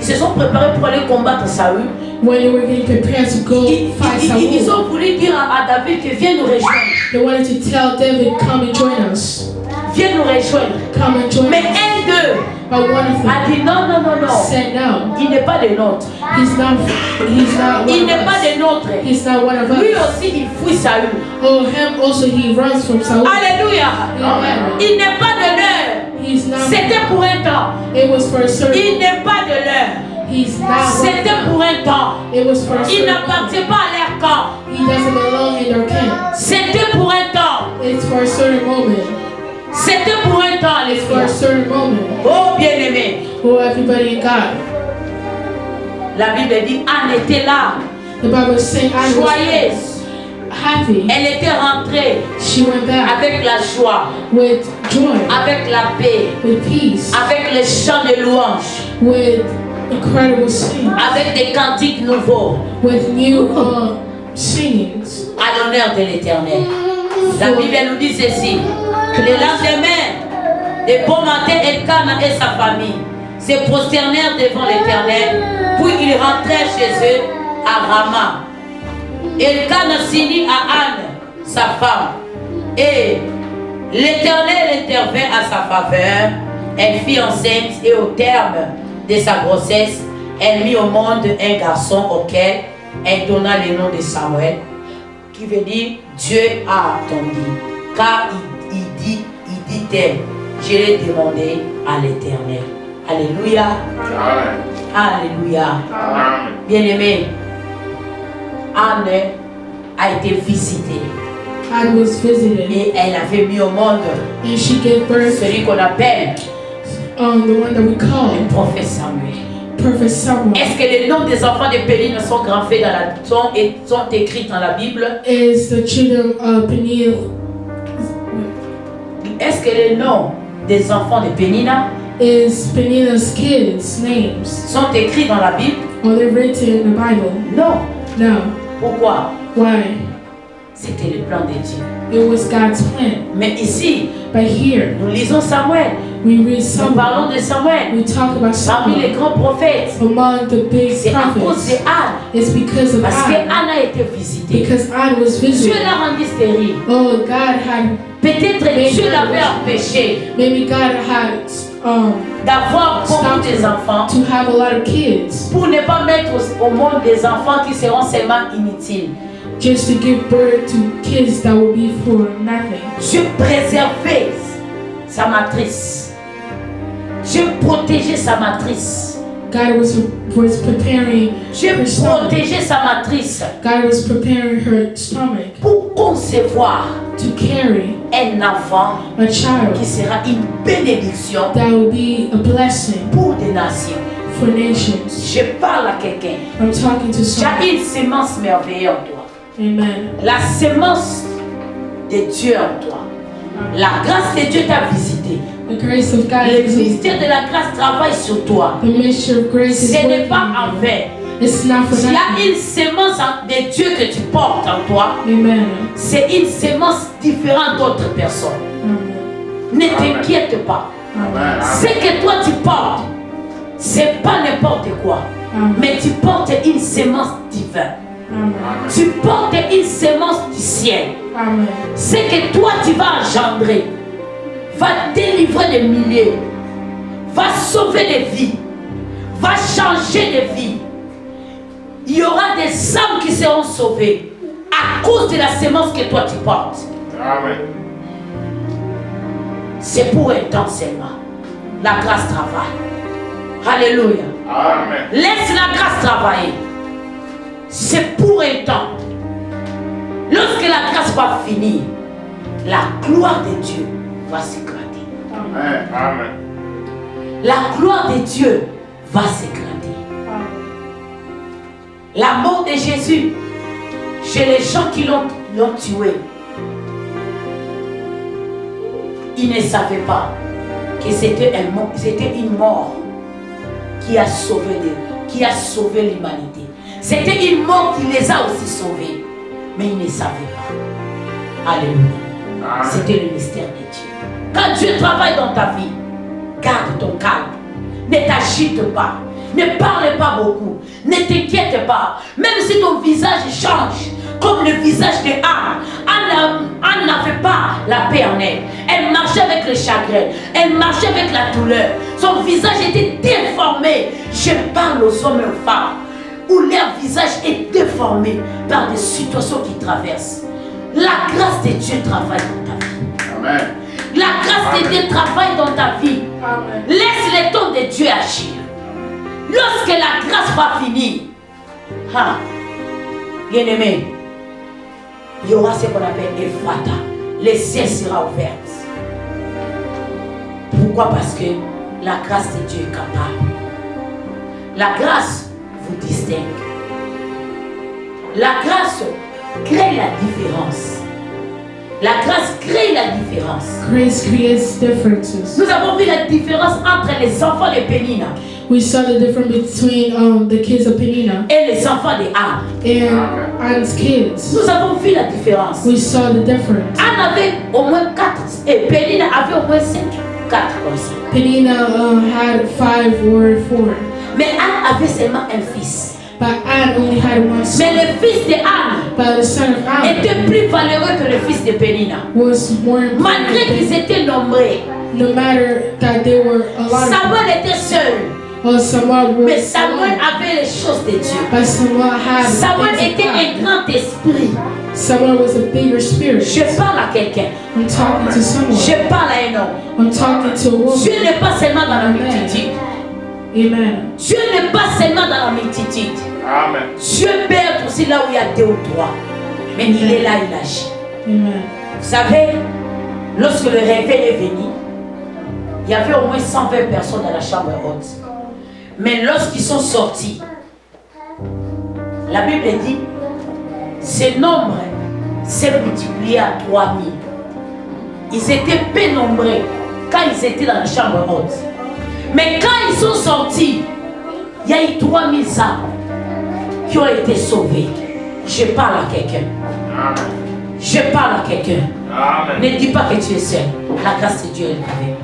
se sont préparés pour aller combattre Saül, when they were getting prepared to go fight ils Saul, ont voulu dire à David que viens nous rejoindre. they wanted to tell David, come and join us. Viens nous rejoindre. Come and join Mais us. un d'eux But one of a them dit non, non, non, non. said no. Il n'est pas de nôtre. He's not Il one n'est of pas us. de nôtre. He's not one of Lui us. aussi, il fuit Saül. Oh, him also he runs from Saul. Alléluia. Amen. Il n'est pas de l'heure. He's not. C'était pour un temps. It was for a certain. Il n'est pas de l'heure. He's not. one C'était of pour them. un temps. It was for a Il certain. n'appartient pas à leur camp. He doesn't belong in their camp. C'était pour un temps. It's for a certain moment. C'était pour un temps, les It's for a frères. certain moment. Oh, bien-aimé. Oh, everybody in God. La Bible dit, Anne était là, The Bible is saying, I was joyeuse. happy. Elle était rentrée She went back avec la joie, with joy, avec la paix, with peace, avec les chants de louange, with incredible singing, avec des cantiques nouveaux, with new singings. à l'honneur de l'Éternel. La Bible nous dit ceci, que le lendemain, de bon matin, Elkana et sa famille se prosternèrent devant l'Éternel, puis ils rentrèrent chez eux à Rama. Elkana s'unit à Anne, sa femme, et l'Éternel intervint à sa faveur. Elle fit enceinte et au terme de sa grossesse, elle mit au monde un garçon auquel elle donna le nom de Samuel, qui veut dire Dieu a attendu, car il dit-elle, je l'ai demandé à l'Éternel. Alléluia. Amen. Alléluia. Amen. Bien-aimé, Anne a été visitée Anne was visited, et elle avait mis au monde and she gave birth celui qu'on appelle the one that we call le prophète Samuel. Prophet Samuel. Est-ce que les noms des enfants de Péline sont gravés dans la sont écrits dans la Bible? Is the children of Peniel? Est-ce que les noms des enfants de Pénina Is Peniel's kids' names? sont écrits dans la Bible? Are they written in the Bible? Non. No. Pourquoi? Why? C'était le plan de Dieu. It was God's plan. Mais ici, But here, nous lisons Samuel. we read Nous Samuel. parlons de Samuel. We talk about Parmi les Samuel. grands prophètes. Among the big C'est à cause prophets. de Anne. It's because of Parce que Anne. Anne a été visitée. Because Anne was Dieu visited. l'a rendue stérile. Oh, God had, Peut-être Dieu l'avait empêché maybe God had d'avoir beaucoup stopped des her enfants to have a lot of kids. pour ne pas mettre au monde des enfants qui seront seulement inutiles. Just to give birth to kids that will be for nothing. Dieu préservait sa matrice. Dieu protégeait sa matrice. God was preparing Dieu her stomach. protégeait sa matrice God was preparing her stomach pour concevoir to carry un enfant a child qui sera une bénédiction that will be a blessing pour des nations. for nations. Je parle à quelqu'un. I'm talking to Tu as someone. une sémence merveilleuse en toi. Amen. La sémence de Dieu en toi. La grâce de Dieu t'a visité. The grace of God Le is ministère de la grâce travaille sur toi. the ministry of grace is Ce n'est working pas in en you. vain. It's not for S'il y a nothing. une sémence de Dieu que tu portes en toi, Amen. c'est une sémence différente d'autres personnes. Amen. Ne t'inquiète pas. Amen. Ce que toi tu portes, c'est pas n'importe quoi. Amen. Mais tu portes une sémence divine. Amen. Tu portes une sémence du ciel. Amen. Ce que toi tu vas engendrer va délivrer des milliers, va sauver des vies, va changer des vies. Il y aura des âmes qui seront sauvées à cause de la sémence que toi tu portes. Amen. C'est pour un temps seulement. La grâce travaille. Alléluia. Amen. Laisse la grâce travailler. C'est pour un temps. Lorsque la grâce va finir, la gloire de Dieu va s'éclater. Amen. Amen. La gloire de Dieu va s'éclater. La mort de Jésus chez les gens qui l'ont tué, ils ne savaient pas que c'était une mort qui a sauvé l'humanité. C'était une mort qui les a aussi sauvés, mais ils ne savaient pas. Alléluia. C'était le mystère de Dieu. Quand Dieu travaille dans ta vie, garde ton calme. Ne t'agite pas. Ne parle pas beaucoup. Ne t'inquiète pas. Même si ton visage change, comme le visage de Anne. Anne n'avait pas la paix en elle. Elle marchait avec le chagrin. Elle marchait avec la douleur. Son visage était déformé. Je parle aux hommes et aux femmes où leur visage est déformé par des situations qu'ils traversent. La grâce de Dieu travaille dans ta vie. Amen. La grâce de Dieu travaille dans ta vie. Amen. Laisse le temps de Dieu agir. Lorsque la grâce va finir, bien-aimé, il y aura ce qu'on appelle Ephrata. Le ciel sera ouvert. Pourquoi? Parce que la grâce de Dieu est capable. La grâce vous distingue. La grâce crée la différence. La grâce crée la différence. Grace creates differences. Nous avons vu la différence entre les enfants de Pénina We saw the difference between the kids of Penina et les enfants de Anne. and Anne's kids. Nous avons vu la différence. We saw the difference. Anne avait au moins 4 et Pénina avait au moins 5, 4 aussi. Penina had 5 or 4, Mais Anne avait seulement un fils. but Anne only had one son. Mais le fils de Anne But the son of Anne était plus valeureux que le fils de Pénina. was more important. Malgré qu'ils étaient nombreux, No matter that they were a lot of Samuel était seul. people, Samuel Mais was Samuel alone. avait les choses de Dieu. But Samuel had Samuel things of était un God. grand esprit. Samuel was a bigger spirit. Je parle à quelqu'un. I'm talking to someone. Je parle à un homme. I'm talking to a woman. Dieu n'est pas seulement dans la multitude. Amen. Dieu n'est pas seulement dans la multitude. Amen. Dieu perd aussi là où il y a 2 ou 3. Mais il est là, il agit. Amen. Vous savez, lorsque le réveil est venu, il y avait au moins 120 personnes dans la chambre haute. Mais lorsqu'ils sont sortis, la Bible dit, ce nombre s'est multiplié à 3000. Ils étaient peu nombreux quand ils étaient dans la chambre haute. Mais quand ils sont sortis, il y a eu 3000 âmes qui ont été sauvées. Je parle à quelqu'un. Amen. Je parle à quelqu'un. Amen. Ne dis pas que tu es seul. La grâce de Dieu est avec.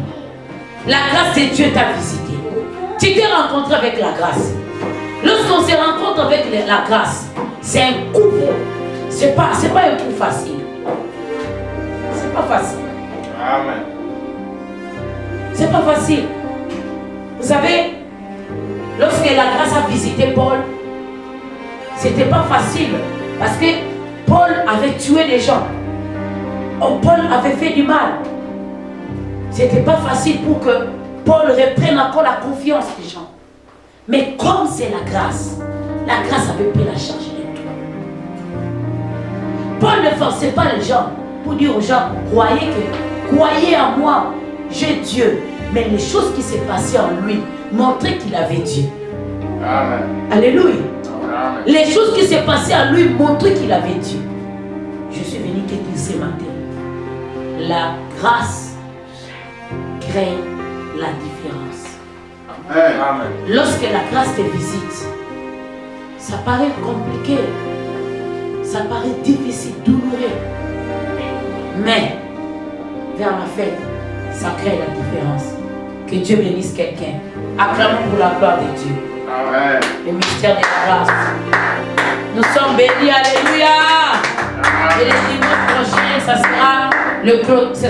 La grâce de Dieu t'a visité. Tu t'es rencontré avec la grâce. Lorsqu'on se rencontre avec la grâce, c'est un couple. C'est pas un coup facile. C'est pas facile. Amen. C'est pas facile. Vous savez, lorsque la grâce a visité Paul, c'était pas facile parce que Paul avait tué des gens. Oh, Paul avait fait du mal. C'était pas facile pour que Paul reprenne encore la confiance des gens. Mais comme c'est la grâce avait pris la charge de tout. Paul ne forçait pas les gens pour dire aux gens, croyez en moi, j'ai Dieu. Mais les choses qui s'est passées en lui montraient qu'il avait Dieu. Amen. Alléluia. Amen. Les choses qui s'est passées en lui montraient qu'il avait Dieu. Je suis venu te dire ce matin, la grâce crée la différence. Amen. Lorsque la grâce te visite, ça paraît compliqué, ça paraît difficile, douloureux. Mais vers la fin, ça crée la différence. Que Dieu bénisse quelqu'un. Acclamons pour la gloire de Dieu. Amen. Le mystère de la grâce. Nous sommes bénis, alléluia. Et le dimanche prochain, ça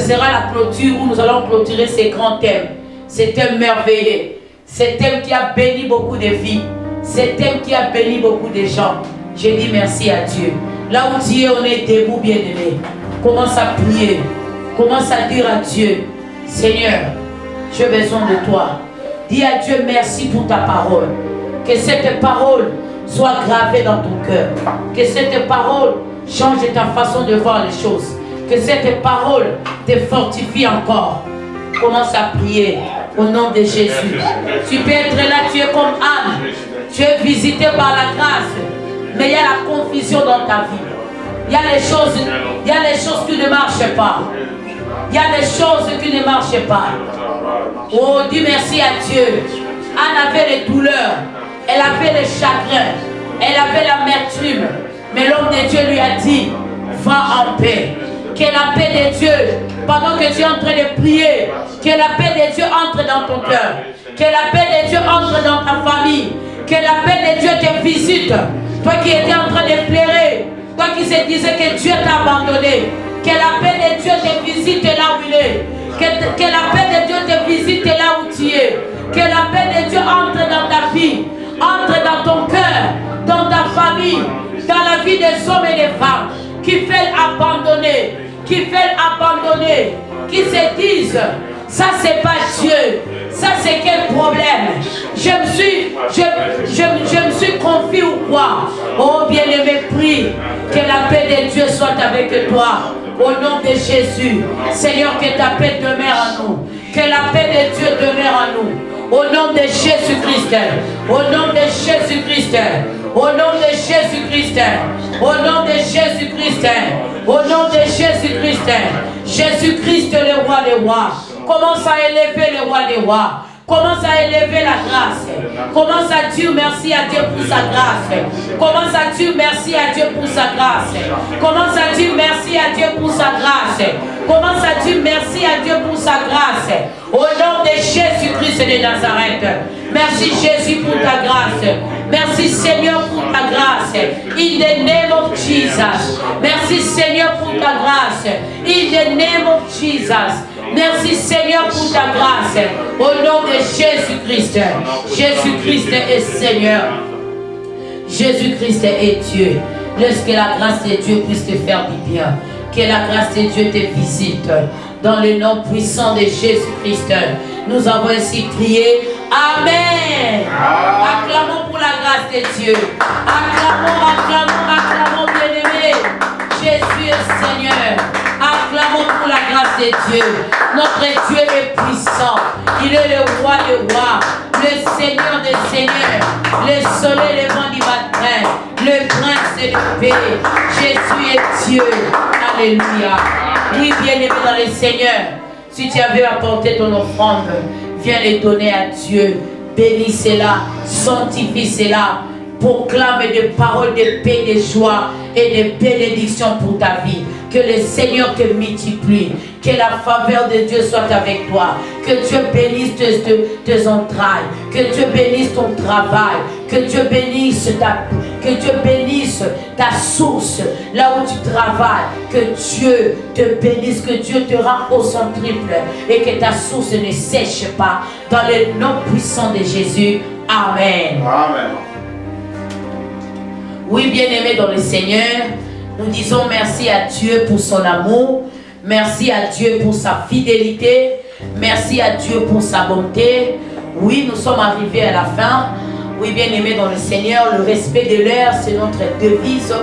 sera la clôture où nous allons clôturer ces grands thèmes. Ces thèmes merveilleux. Ces thèmes qui a béni beaucoup de vies. Ces thèmes qui a béni beaucoup de gens. Je dis merci à Dieu. Là où tu es, on est debout, bien-aimé. Commence à prier. Commence à dire à Dieu, Seigneur, j'ai besoin de toi. Dis à Dieu merci pour ta parole. Que cette parole soit gravée dans ton cœur. Que cette parole change ta façon de voir les choses. Que cette parole te fortifie encore. Commence à prier au nom de Jésus. Tu peux être là, tu es comme Anne. Tu es visité par la grâce. Mais il y a la confusion dans ta vie. Il y a les choses qui ne marchent pas. Il y a des choses qui ne marchent pas. Oh, dis merci à Dieu. Anne avait les douleurs. Elle avait les chagrins. Elle avait l'amertume. Mais l'homme de Dieu lui a dit, va en paix. Que la paix de Dieu, pendant que tu es en train de prier, que la paix de Dieu entre dans ton cœur. Que la paix de Dieu entre dans ta famille. Que la paix de Dieu te visite. Toi qui étais en train de pleurer. Toi qui se disais que Dieu t'a abandonné. Que la paix de Dieu te visite là où il est. Que la paix de Dieu te visite là où tu es. Que la paix de Dieu entre dans ta vie. Entre dans ton cœur. Dans ta famille. Dans la vie des hommes et des femmes. Qui veulent abandonner. Qui veulent abandonner. Qui se disent, ça c'est pas Dieu. Ça c'est quel problème? Je me suis confié ou quoi? Oh bien-aimé, prie que la paix de Dieu soit avec toi. Au nom de Jésus. Seigneur, que ta paix demeure en nous. Que la paix de Dieu demeure en nous. Au nom de Jésus-Christ. Au nom de Jésus-Christ. Au nom de Jésus-Christ. Au nom de Jésus-Christ. Au nom de Jésus-Christ. Jésus-Christ, le roi des rois. Commence à élever le roi des rois. Commence à élever la grâce. Commence à dire merci à Dieu pour sa grâce. Commence à dire merci à Dieu pour sa grâce. Commence à dire merci à Dieu pour sa grâce. Commence à dire merci à Dieu pour sa grâce. Au nom de Jésus-Christ de Nazareth. Merci Jésus pour ta grâce. Merci Seigneur pour ta grâce. In the name of Jesus. Merci Seigneur pour ta grâce. In the name of Jesus. Merci Seigneur pour ta grâce. Au nom de Jésus-Christ. Jésus-Christ est Seigneur. Jésus-Christ est Dieu. Laisse que la grâce de Dieu puisse te faire du bien. Que la grâce de Dieu te visite. Dans le nom puissant de Jésus-Christ. Nous avons ainsi prié. Amen. Acclamons pour la grâce de Dieu. Acclamons, acclamons, acclamons, bien-aimés. Jésus est Seigneur. Acclamons pour la grâce de Dieu. Notre Dieu est puissant. Il est le roi des rois, le Seigneur des seigneurs, le soleil levant du matin, le prince de paix. Jésus est Dieu. Alléluia. Oui, bien-aimé dans le Seigneur, si tu avais apporté ton offrande, viens les donner à Dieu. Bénis cela, sanctifie cela. Proclame des paroles de paix, de joie et de bénédiction pour ta vie. Que le Seigneur te multiplie. Que la faveur de Dieu soit avec toi. Que Dieu bénisse tes entrailles. Que Dieu bénisse ton travail. Que Dieu bénisse ta source. Là où tu travailles. Que Dieu te bénisse. Que Dieu te rende au son triple. Et que ta source ne sèche pas. Dans le nom puissant de Jésus. Amen. Amen. Oui, bien-aimés dans le Seigneur, nous disons merci à Dieu pour son amour, merci à Dieu pour sa fidélité, merci à Dieu pour sa bonté. Oui, nous sommes arrivés à la fin. Oui, bien-aimés dans le Seigneur, le respect de l'heure, c'est notre devise.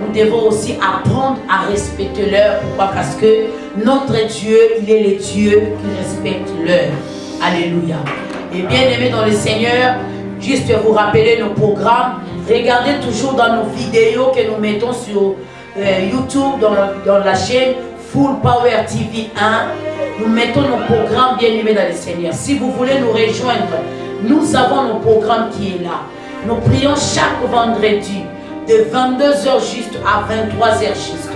Nous devons aussi apprendre à respecter l'heure. Pourquoi? Parce que notre Dieu, il est le Dieu qui respecte l'heure. Alléluia. Et bien-aimés dans le Seigneur, juste vous rappeler nos programmes. Regardez toujours dans nos vidéos que nous mettons sur YouTube, dans la chaîne Full Power TV 1. Nous mettons nos programmes bien-aimés dans le Seigneur. Si vous voulez nous rejoindre, nous avons nos programmes qui est là. Nous prions chaque vendredi de 22h juste à 23h juste.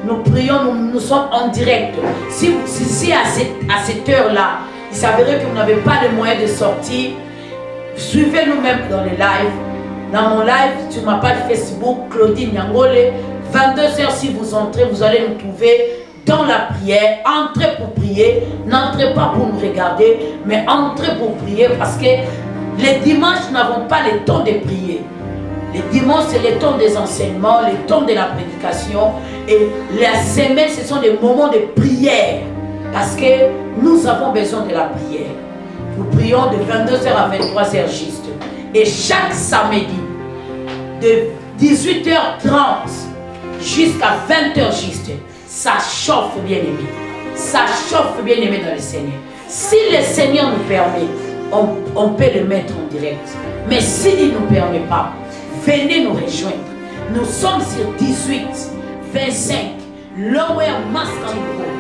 Nous prions, nous sommes en direct. Si à cette heure-là, il s'avérait que vous n'avez pas de moyens de sortir, suivez-nous même dans les lives. Dans mon live, sur ma page Facebook, Claudine Nyangole, 22h, si vous entrez, vous allez nous trouver dans la prière. Entrez pour prier, n'entrez pas pour nous regarder, mais entrez pour prier parce que les dimanches, nous n'avons pas le temps de prier. Les dimanches, c'est le temps des enseignements, le temps de la prédication. Et la semaine, ce sont des moments de prière. Parce que nous avons besoin de la prière. Nous prions de 22h à 23h juste. Et chaque samedi, de 18h30 jusqu'à 20h juste, ça chauffe bien aimé. Ça chauffe bien aimé dans le Seigneur. Si le Seigneur nous permet, on peut le mettre en direct. Mais s'il ne nous permet pas, venez nous rejoindre. Nous sommes sur 18, 25, Lower Mascon Road.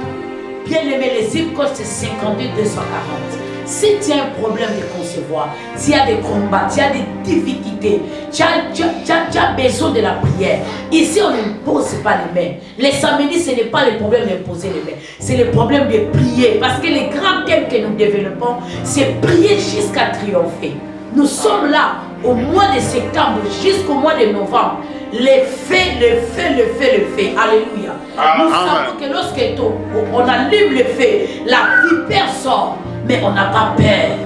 Bien aimé, les zip codes c'est 52 240. Si tu as un problème de concevoir, tu as des combats, tu as des difficultés, tu as besoin de la prière. Ici, on n'impose pas les mains. Les samedis, ce n'est pas le problème d'imposer les mains. C'est le problème de prier. Parce que les grands thèmes que nous développons, c'est prier jusqu'à triompher. Nous sommes là au mois de septembre jusqu'au mois de novembre. Le feu, le feu, le feu, le feu. Alléluia. Nous savons que lorsque on allume le feu, la vipère sort. Mais on n'a pas peur.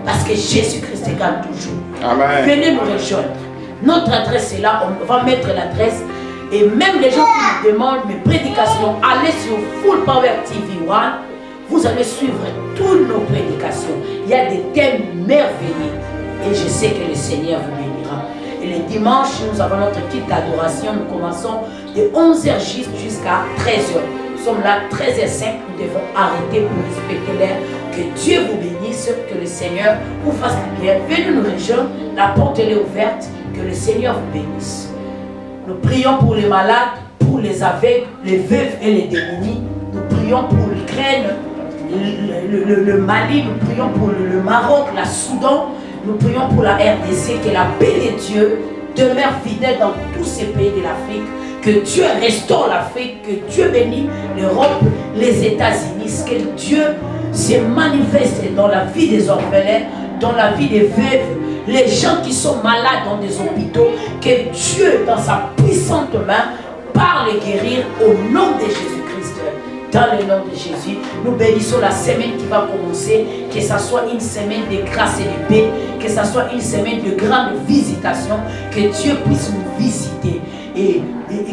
Parce que Jésus-Christ gagne toujours. Amen. Venez nous rejoindre. Notre adresse est là. On va mettre l'adresse. Et même les gens qui nous demandent mes prédications, allez sur Full Power TV 1. Vous allez suivre toutes nos prédications. Il y a des thèmes merveilleux. Et je sais que le Seigneur vous bénira. Et le dimanche, nous avons notre petite adoration. Nous commençons de 11h jusqu'à 13h. Nous sommes là 13h05. Nous devons arrêter pour respecter l'heure. Que Dieu vous bénisse. Que le Seigneur vous fasse du bien. Venez nous rejoindre. La porte est ouverte. Que le Seigneur vous bénisse. Nous prions pour les malades, pour les aveugles, les veuves et les démunis. Nous prions pour l'Ukraine, le Mali. Nous prions pour le Maroc, la Soudan. Nous prions pour la RDC, que la paix de Dieu demeure fidèle dans tous ces pays de l'Afrique. Que Dieu restaure l'Afrique, que Dieu bénisse l'Europe, les États-Unis, que Dieu se manifeste dans la vie des orphelins, dans la vie des veuves, les gens qui sont malades dans des hôpitaux. Que Dieu, dans sa puissante main, parle et guérir au nom de Jésus-Christ. Dans le nom de Jésus, nous bénissons la semaine qui va commencer, que ce soit une semaine de grâce et de paix, que ce soit une semaine de grande visitation, que Dieu puisse nous visiter et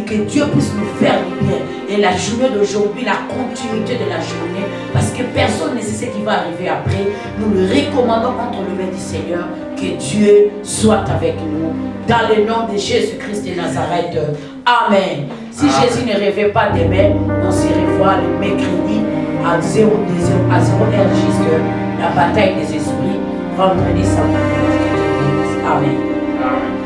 que Dieu puisse nous faire du bien. Et la journée d'aujourd'hui, la continuité de la journée, parce que personne ne sait ce qui va arriver après, nous le recommandons entre les mains du Seigneur, que Dieu soit avec nous. Dans le nom de Jésus-Christ de Nazareth. Amen. Si Jésus ne revient pas demain, on se revoit le mercredi à 0h jusqu'à la bataille des esprits. Vendredi, samedi. Amen. Amen.